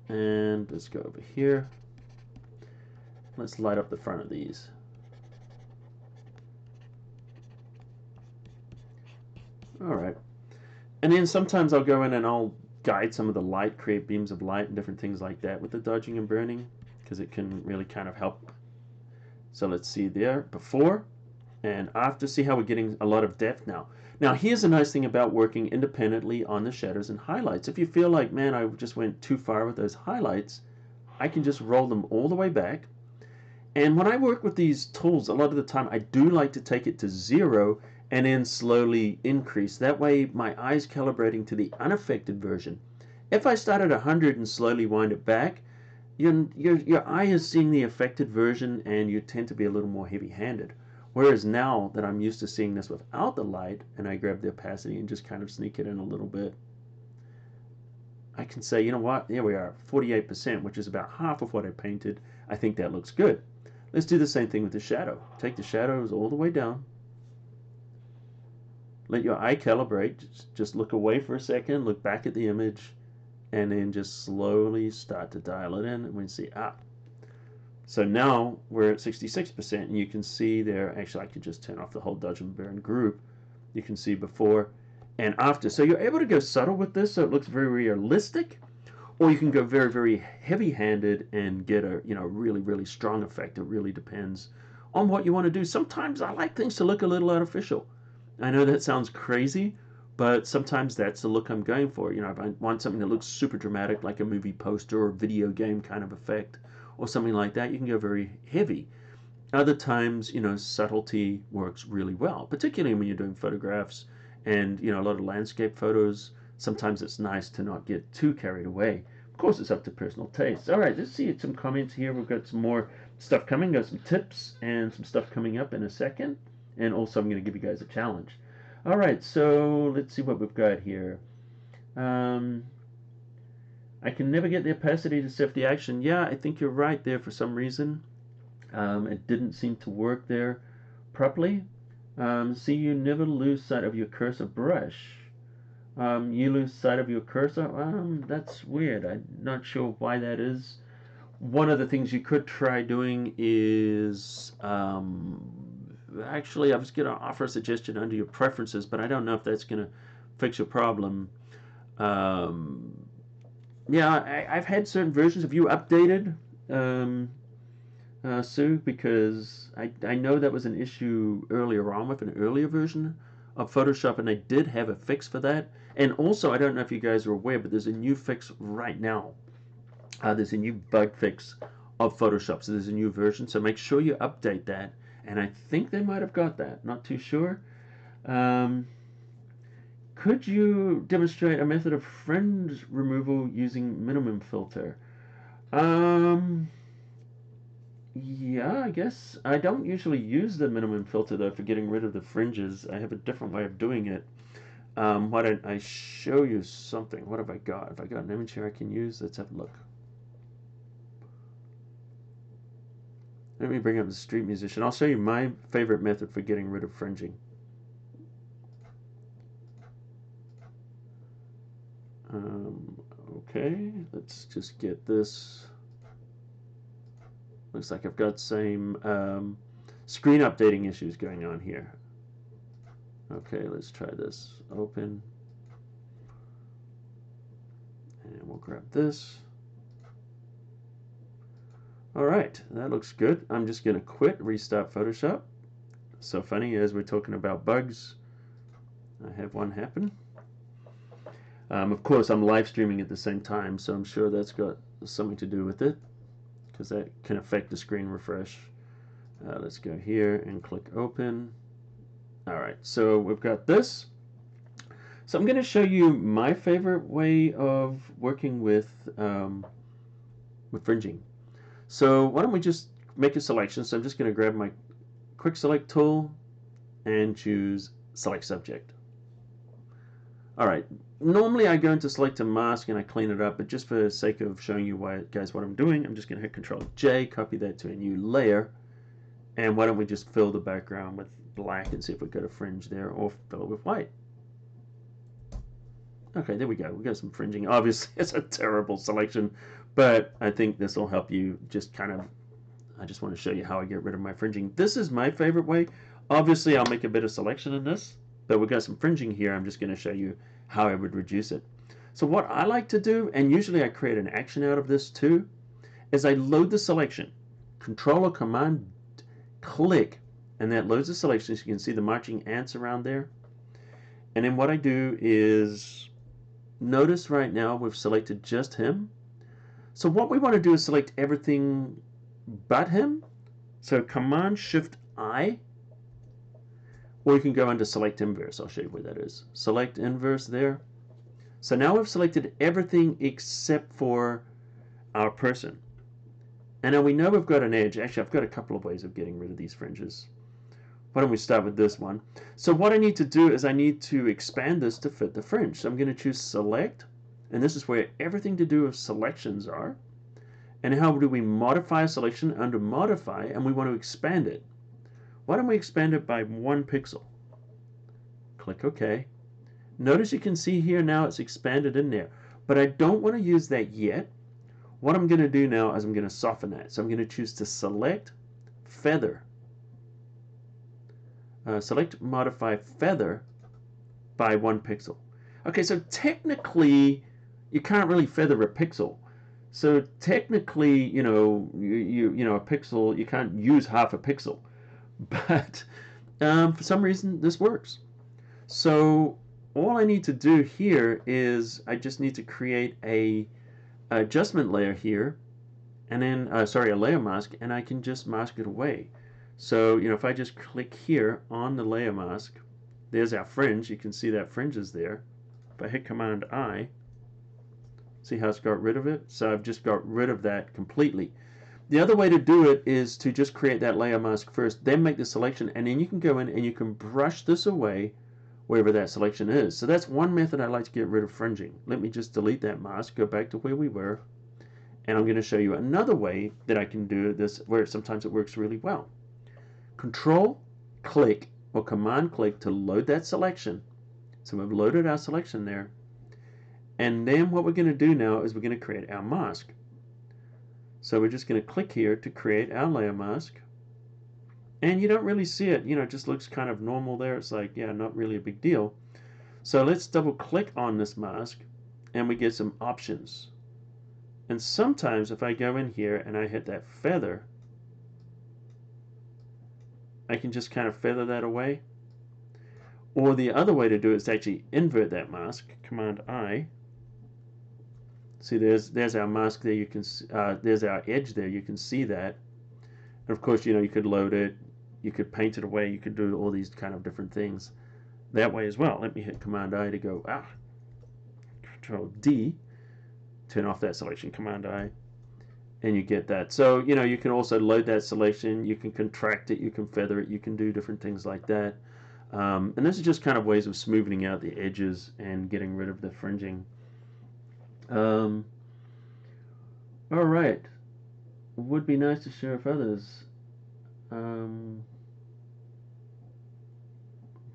And let's go over here. Let's light up the front of these. Alright. And then sometimes I'll go in and I'll guide some of the light, create beams of light and different things like that with the dodging and burning, because it can really kind of help. So let's see there, before and after. See how we're getting a lot of depth now. Now here's a nice thing about working independently on the shadows and highlights. If you feel like, man, I just went too far with those highlights, I can just roll them all the way back. And when I work with these tools, a lot of the time I do like to take it to 0 and then slowly increase. That way my eye's calibrating to the unaffected version. If I start at 100 and slowly wind it back, your eye is seeing the affected version and you tend to be a little more heavy-handed. Whereas now that I'm used to seeing this without the light, and I grab the opacity and just kind of sneak it in a little bit, I can say, you know what, there we are, 48%, which is about half of what I painted. I think that looks good. Let's do the same thing with the shadow. Take the shadows all the way down. Let your eye calibrate. Just look away for a second, look back at the image, and then just slowly start to dial it in. And we see, so now we're at 66%, and you can see there, actually I could just turn off the whole dodge and burn group. You can see before and after. So you're able to go subtle with this, so it looks very realistic, or you can go very, very heavy-handed and get a really, really strong effect. It really depends on what you want to do. Sometimes I like things to look a little artificial. I know that sounds crazy, but sometimes that's the look I'm going for. If I want something that looks super dramatic, like a movie poster or video game kind of effect, or something like that, you can go very heavy. Other times, subtlety works really well, particularly when you're doing photographs and, a lot of landscape photos. Sometimes it's nice to not get too carried away. Of course, it's up to personal taste. All right, let's see some comments here. We've got some more stuff coming, got some tips and some stuff coming up in a second. And also, I'm going to give you guys a challenge. All right, so let's see what we've got here. I can never get the opacity to set the action. Yeah, I think you're right there for some reason. It didn't seem to work there properly. See, you never lose sight of your cursor brush. You lose sight of your cursor. That's weird. I'm not sure why that is. One of the things you could try doing is, actually, I was going to offer a suggestion under your preferences, but I don't know if that's going to fix your problem. Yeah, I've had certain versions. Have you updated, Sue? Because I know that was an issue earlier on with an earlier version of Photoshop, and I did have a fix for that. And also, I don't know if you guys are aware, but there's a new fix right now. There's a new bug fix of Photoshop, so there's a new version. So make sure you update that. And I think they might have got that. Not too sure. Could you demonstrate a method of fringe removal using minimum filter? Yeah, I guess. I don't usually use the minimum filter, though, for getting rid of the fringes. I have a different way of doing it. Why don't I show you something? What have I got? Have I got an image here I can use? Let's have a look. Let me bring up the Street Musician. I'll show you my favorite method for getting rid of fringing. Okay, let's just get this. Looks like I've got same screen updating issues going on here. Okay, let's try this. Open. And we'll grab this. Alright, that looks good. I'm just going to quit, restart Photoshop. So funny, as we're talking about bugs, I have one happen. Of course, I'm live streaming at the same time, so I'm sure that's got something to do with it, because that can affect the screen refresh. Let's go here and click open. Alright, so we've got this. So I'm going to show you my favorite way of working with fringing. So why don't we just make a selection. So I'm just going to grab my quick select tool and choose select subject. All right, normally I go into select a mask and I clean it up, but just for the sake of showing you guys what I'm doing, I'm just going to hit Control J, copy that to a new layer, and why don't we just fill the background with black and see if we've got a fringe there, or fill it with white. Okay, there we go. We got some fringing. Obviously, it's a terrible selection, but I think this will help you just kind of, I just want to show you how I get rid of my fringing. This is my favorite way. Obviously, I'll make a better selection in this, but we've got some fringing here. I'm just going to show you how I would reduce it. So what I like to do, and usually I create an action out of this too, is I load the selection. Control or Command click, and that loads the selection, so you can see the marching ants around there. And then what I do is, notice right now we've selected just him. So what we want to do is select everything but him. So Command Shift I, or you can go under Select Inverse. I'll show you where that is. Select Inverse there. So now we've selected everything except for our person. And now we know we've got an edge. Actually, I've got a couple of ways of getting rid of these fringes. Why don't we start with this one? So what I need to do is I need to expand this to fit the fringe. So I'm going to choose Select, and this is where everything to do with selections are. And how do we modify a selection? Under Modify, and we want to expand it. Why don't we expand it by 1 pixel? Click OK. Notice you can see here now it's expanded in there, but I don't want to use that yet. What I'm going to do now is I'm going to soften that. So I'm going to choose to Select Feather. Select Modify Feather by 1 pixel. Okay, so technically you can't really feather a pixel. So technically, you know, a pixel, you can't use half a pixel. But for some reason this works. So all I need to do here is I just need to create a adjustment layer here, and then a layer mask, and I can just mask it away. So if I just click here on the layer mask, there's our fringe. You can see that fringe is there. If I hit Command I, see how it's got rid of it? So I've just got rid of that completely. The other way to do it is to just create that layer mask first, then make the selection, and then you can go in and you can brush this away wherever that selection is. So that's one method I like to get rid of fringing. Let me just delete that mask, go back to where we were, and I'm going to show you another way that I can do this where sometimes it works really well. Control click or Command click to load that selection. So we've loaded our selection there. And then what we're going to do now is we're going to create our mask. So we're just going to click here to create our layer mask. And you don't really see it, it just looks kind of normal there. It's like, yeah, not really a big deal. So let's double click on this mask and we get some options. And sometimes if I go in here and I hit that feather, I can just kind of feather that away. Or the other way to do it is to actually invert that mask. Command I. See, there's our mask there. You can there's our edge there. You can see that. And of course, you could load it. You could paint it away. You could do all these kind of different things that way as well. Let me hit Command I to go. Control D. Turn off that selection. Command I. And you get that. So, you can also load that selection. You can contract it. You can feather it. You can do different things like that. And this is just kind of ways of smoothing out the edges and getting rid of the fringing. All right. Would be nice to share with others.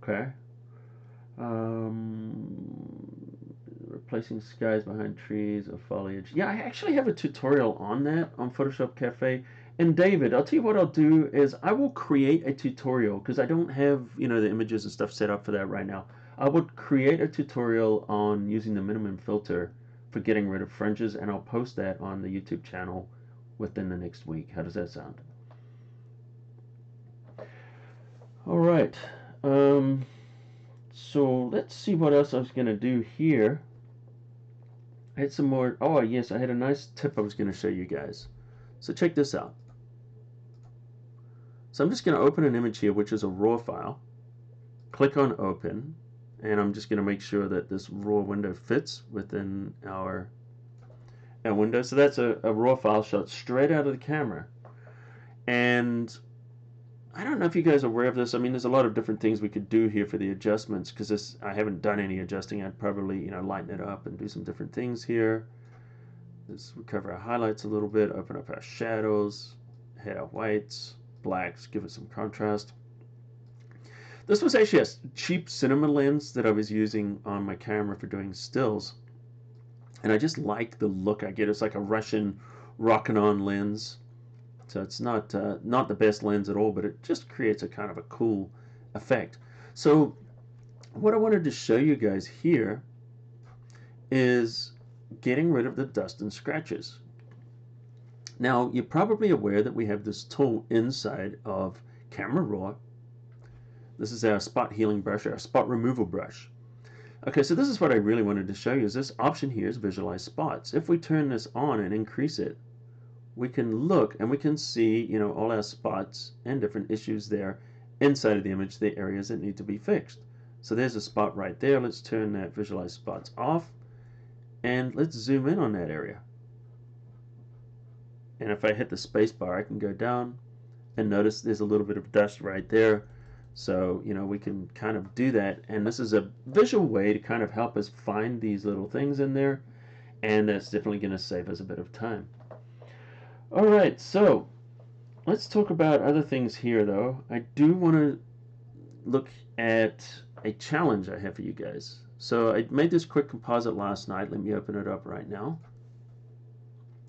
Okay. Replacing skies behind trees or foliage. Yeah, I actually have a tutorial on that on PhotoshopCAFE. And David, I'll tell you what I'll do is I will create a tutorial because I don't have, the images and stuff set up for that right now. I would create a tutorial on using the minimum filter for getting rid of fringes, and I'll post that on the YouTube channel within the next week. How does that sound? All right. So let's see what else I was going to do here. I had some more. Oh, yes, I had a nice tip I was going to show you guys. So check this out. So I'm just going to open an image here, which is a raw file. Click on Open, and I'm just going to make sure that this raw window fits within our window. So that's a raw file shot straight out of the camera. And I don't know if you guys are aware of this. I mean, there's a lot of different things we could do here for the adjustments, because this, I haven't done any adjusting. I'd probably, you know, lighten it up and do some different things here. Let's cover our highlights a little bit, open up our shadows, hit our whites, blacks, give it some contrast. This was actually a cheap cinema lens that I was using on my camera for doing stills. And I just like the look I get. It's like a Russian rockin' lens. So it's not the best lens at all, but it just creates a kind of a cool effect. So what I wanted to show you guys here is getting rid of the dust and scratches. Now, you're probably aware that we have this tool inside of Camera Raw. This is our spot healing brush, our spot removal brush. Okay, so this is what I really wanted to show you, is this option here is visualize spots. If we turn this on and increase it, we can look and we can see, you know, all our spots and different issues there inside of the image, the areas that need to be fixed. So there's a spot right there. Let's turn that visualize spots off and let's zoom in on that area. And if I hit the space bar, I can go down and notice there's a little bit of dust right there. So, you know, we can kind of do that. And this is a visual way to kind of help us find these little things in there. And that's definitely going to save us a bit of time. All right, so let's talk about other things here, though. I do want to look at a challenge I have for you guys. So I made this quick composite last night. Let me open it up right now.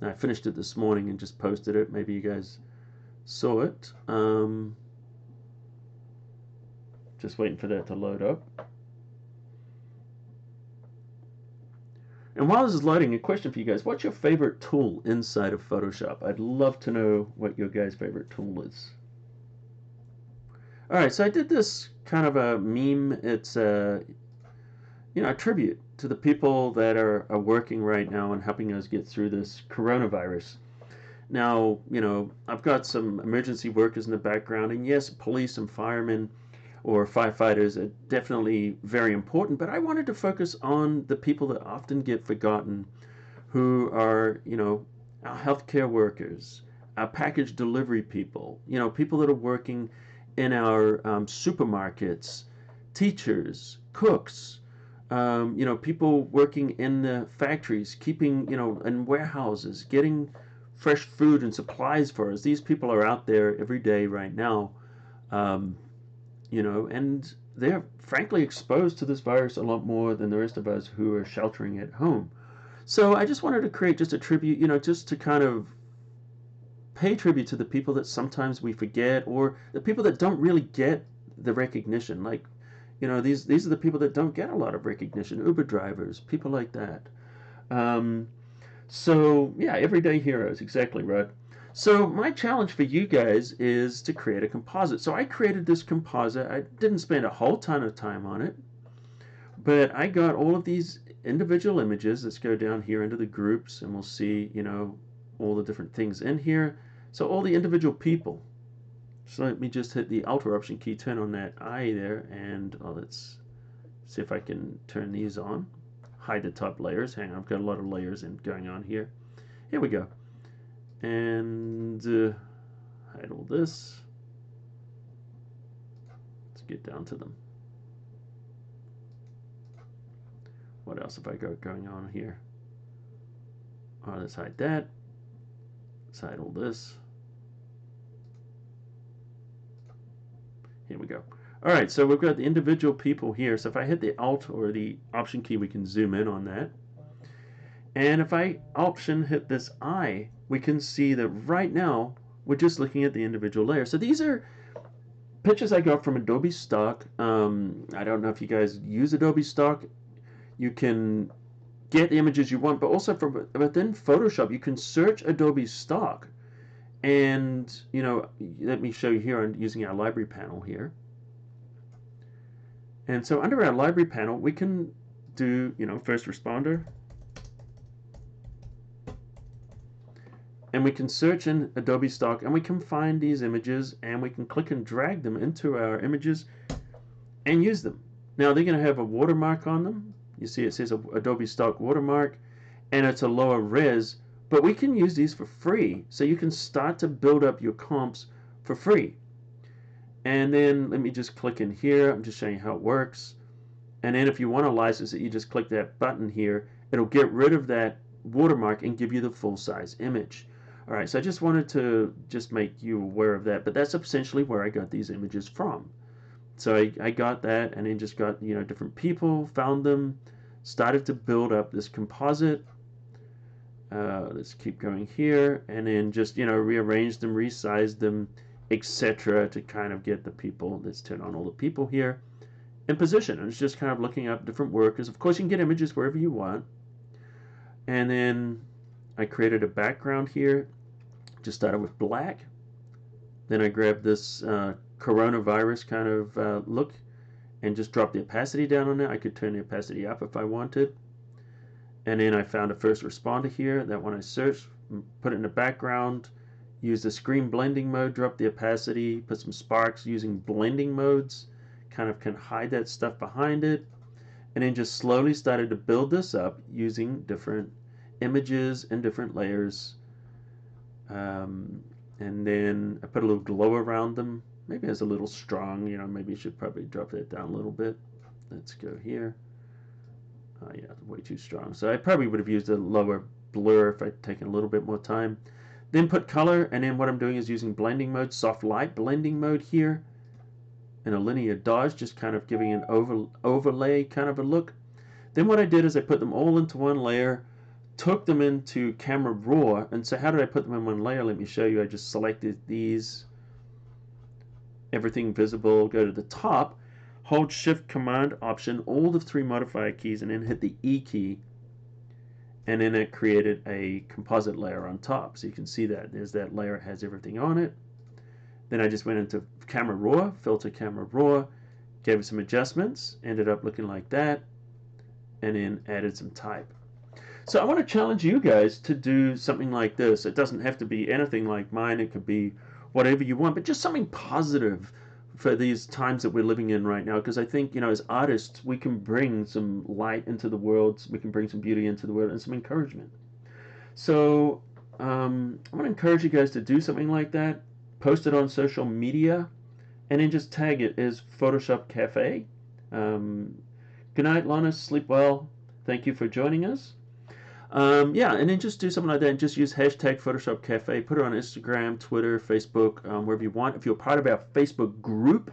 I finished it this morning and just posted it. Maybe you guys saw it. Just waiting for that to load up. And while this is loading, a question for you guys. What's your favorite tool inside of Photoshop? I'd love to know what your guys' favorite tool is. All right, so I did this kind of a meme. It's a, you know, a tribute to the people that are working right now and helping us get through this coronavirus. Now, you know, I've got some emergency workers in the background, and yes, police and firemen or firefighters are definitely very important, but I wanted to focus on the people that often get forgotten, who are, you know, our healthcare workers, our package delivery people, you know, people that are working in our supermarkets, teachers, cooks, you know, people working in the factories, keeping, you know, in warehouses, getting fresh food and supplies for us. These people are out there every day right now. You know, and they're frankly exposed to this virus a lot more than the rest of us who are sheltering at home. So I just wanted to create just a tribute, you know, just to kind of pay tribute to the people that sometimes we forget, or the people that don't really get the recognition. Like, you know, these are the people that don't get a lot of recognition. Uber drivers, people like that. So yeah, everyday heroes, exactly right. So my challenge for you guys is to create a composite. So I created this composite. I didn't spend a whole ton of time on it, but I got all of these individual images. Let's go down here into the groups and we'll see, you know, all the different things in here. So all the individual people. So let me just hit the Alt or Option key, turn on that eye there, and let's see if I can turn these on. Hide the top layers. Hang on, I've got a lot of layers going on here. Here we go. And hide all this. Let's get down to them. What else have I got going on here? Let's hide that. Let's hide all this. Here we go. All right, so we've got the individual people here. So if I hit the Alt or the Option key, we can zoom in on that. And if I Option hit this eye, we can see that right now we're just looking at the individual layer. So these are pictures I got from Adobe Stock. I don't know if you guys use Adobe Stock. You can get the images you want, but also from within Photoshop, you can search Adobe Stock. And, you know, let me show you here on using our library panel here. And so under our library panel, we can do, you know, first responder. And we can search in Adobe Stock and we can find these images and we can click and drag them into our images and use them. Now they're going to have a watermark on them. You see it says Adobe Stock watermark and it's a lower res, but we can use these for free. So you can start to build up your comps for free. And then let me just click in here. I'm just showing you how it works. And then if you want to license it, you just click that button here. It'll get rid of that watermark and give you the full size image. All right, so I just wanted to just make you aware of that, but that's essentially where I got these images from. So I got that and then just got, different people, found them, started to build up this composite. Let's keep going here, and then just, rearrange them, resize them, etc. to kind of get the people. Let's turn on all the people here in position. And it's just kind of looking up different workers. Of course, you can get images wherever you want. And then I created a background here. Just started with black. Then I grabbed this coronavirus kind of look and just dropped the opacity down on it. I could turn the opacity up if I wanted. And then I found a first responder here. That one I searched, put it in the background, used the screen blending mode, dropped the opacity, put some sparks using blending modes, kind of can hide that stuff behind it. And then just slowly started to build this up using different images and different layers. And then I put a little glow around them. Maybe it's a little strong, maybe you should probably drop that down a little bit. Let's go here. Yeah, way too strong. So I probably would have used a lower blur if I'd taken a little bit more time. Then put color, and then what I'm doing is using blending mode, soft light blending mode here, and a linear dodge, just kind of giving an overlay kind of a look. Then what I did is I put them all into one layer, took them into Camera Raw. And so how did I put them in one layer? Let me show you. I just selected these, everything visible, go to the top, hold Shift Command Option, all the 3 modifier keys, and then hit the E key. And then it created a composite layer on top. So you can see that there's that layer, it has everything on it. Then I just went into Camera Raw, filter Camera Raw, gave it some adjustments, ended up looking like that, and then added some type. So I want to challenge you guys to do something like this. It doesn't have to be anything like mine. It could be whatever you want, but just something positive for these times that we're living in right now. Because I think, as artists, we can bring some light into the world. We can bring some beauty into the world and some encouragement. So I want to encourage you guys to do something like that. Post it on social media, and then just tag it as PhotoshopCAFE. Good night, Lana. Sleep well. Thank you for joining us. Yeah, and then just do something like that and just use hashtag PhotoshopCAFE. Put it on Instagram, Twitter, Facebook, wherever you want. If you're part of our Facebook group,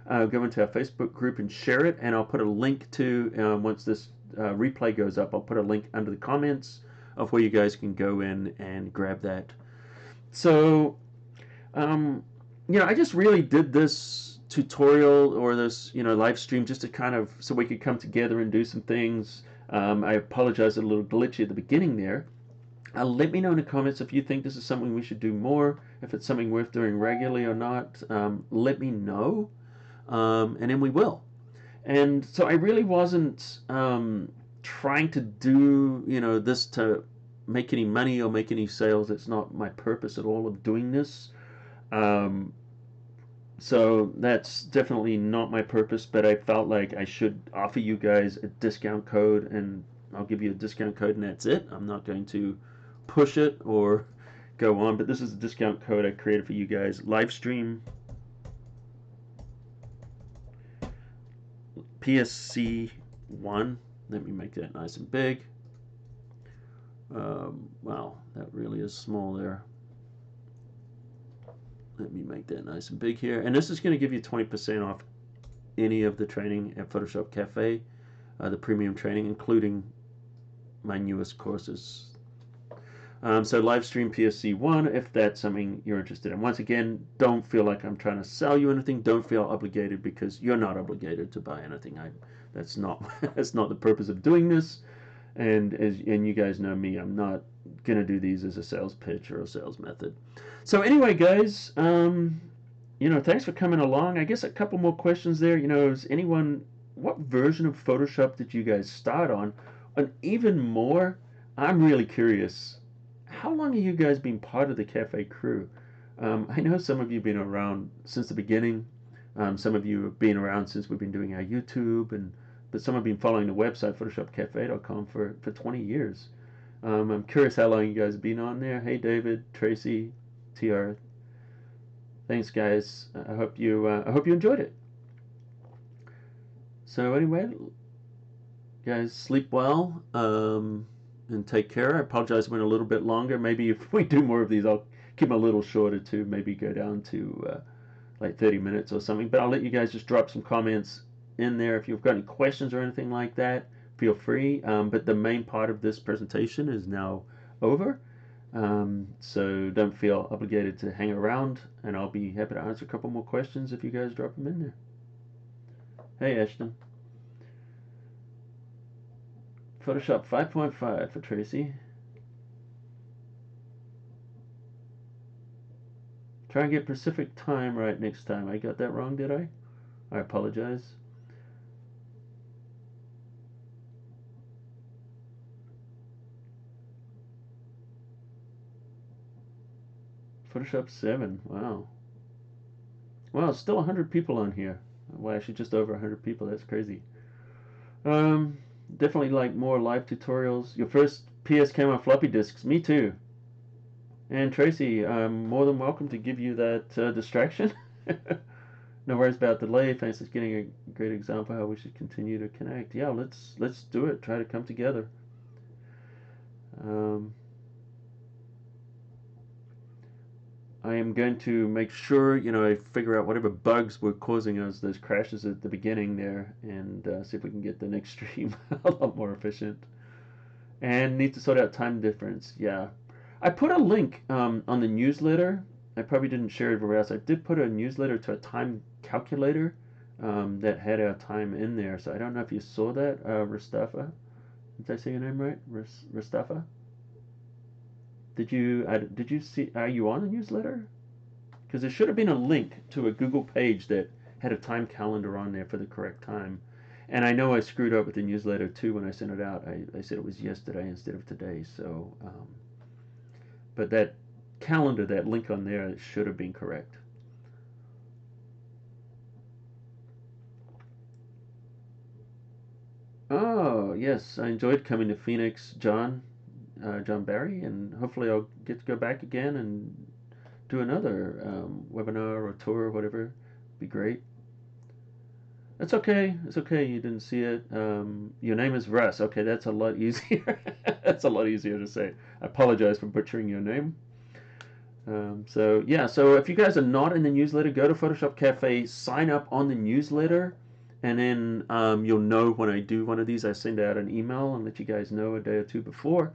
go into our Facebook group and share it. And I'll put a link to, once this replay goes up, I'll put a link under the comments of where you guys can go in and grab that. So, I just really did this tutorial or this, live stream just to kind of, so we could come together and do some things. I apologize, a little glitchy at the beginning there. Let me know in the comments if you think this is something we should do more, if it's something worth doing regularly or not. Let me know, and then we will. And so I really wasn't trying to do, this to make any money or make any sales. It's not my purpose at all of doing this. So that's definitely not my purpose, but I felt like I should offer you guys a discount code, and I'll give you a discount code and that's it. I'm not going to push it or go on, but this is a discount code I created for you guys. LiveStream PSC1. Let me make that nice and big. Wow, that really is small there. Let me make that nice and big here. And this is going to give you 20% off any of the training at PhotoshopCAFE, the premium training, including my newest courses. So LiveStream PSC1, if that's something you're interested in. Once again, don't feel like I'm trying to sell you anything. Don't feel obligated, because you're not obligated to buy anything. That's not that's not the purpose of doing this. And you guys know me, I'm not gonna do these as a sales pitch or a sales method. So anyway, guys, thanks for coming along. I guess a couple more questions there. Is anyone, what version of Photoshop did you guys start on? And even more, I'm really curious, how long have you guys been part of the Cafe crew? I know some of you have been around since the beginning. Some of you have been around since we've been doing our YouTube, but some have been following the website, PhotoshopCafe.com, for 20 years. I'm curious how long you guys have been on there. Hey, David, Tracy, TR. Thanks, guys. I hope you enjoyed it. So anyway, guys, sleep well, and take care. I apologize, went a little bit longer. Maybe if we do more of these, I'll keep them a little shorter too. Maybe go down to like 30 minutes or something. But I'll let you guys just drop some comments in there if you've got any questions or anything like that. Feel free. But the main part of this presentation is now over. So don't feel obligated to hang around, and I'll be happy to answer a couple more questions if you guys drop them in there. Hey, Ashton. Photoshop 5.5 for Tracy. Try and get Pacific time right next time. I got that wrong, did I? I apologize. Photoshop 7. Wow. Wow, still 100 people on here. Well, actually just over 100 people. That's crazy. Definitely like more live tutorials. Your first PS came on floppy disks. Me too. And Tracy, I'm more than welcome to give you that distraction. No worries about delay. Thanks for getting a great example how we should continue to connect. Yeah, let's do it. Try to come together. I am going to make sure, I figure out whatever bugs were causing us those crashes at the beginning there, and see if we can get the next stream a lot more efficient. And need to sort out time difference. Yeah, I put a link on the newsletter. I probably didn't share it everywhere else. I did put a newsletter to a time calculator that had our time in there. So I don't know if you saw that, Rastafa. Did I say your name right, Rastafa? Did you see? Are you on the newsletter? Because there should have been a link to a Google page that had a time calendar on there for the correct time. And I know I screwed up with the newsletter too when I sent it out. I said it was yesterday instead of today. So, but that calendar, that link on there, should have been correct. Oh yes, I enjoyed coming to Phoenix, John Barry, and hopefully I'll get to go back again and do another webinar or tour or whatever. Be great. It's okay. It's okay. You didn't see it. Your name is Russ. Okay, that's a lot easier. That's a lot easier to say. I apologize for butchering your name. So yeah. So if you guys are not in the newsletter, go to Photoshop Cafe, sign up on the newsletter, and then you'll know when I do one of these. I send out an email and let you guys know a day or two before.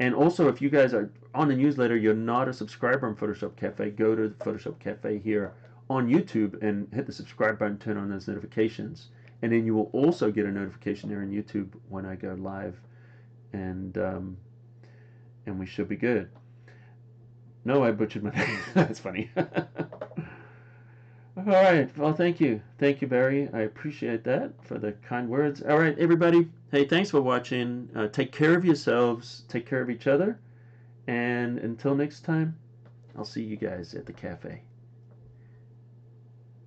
And also, if you guys are on the newsletter, you're not a subscriber on Photoshop Cafe, go to Photoshop Cafe here on YouTube and hit the subscribe button, turn on those notifications. And then you will also get a notification there on YouTube when I go live. And we should be good. No, I butchered my name. That's funny. All right. Well, thank you. Thank you, Barry. I appreciate that for the kind words. All right, everybody. Hey, thanks for watching. Take care of yourselves. Take care of each other. And until next time, I'll see you guys at the cafe.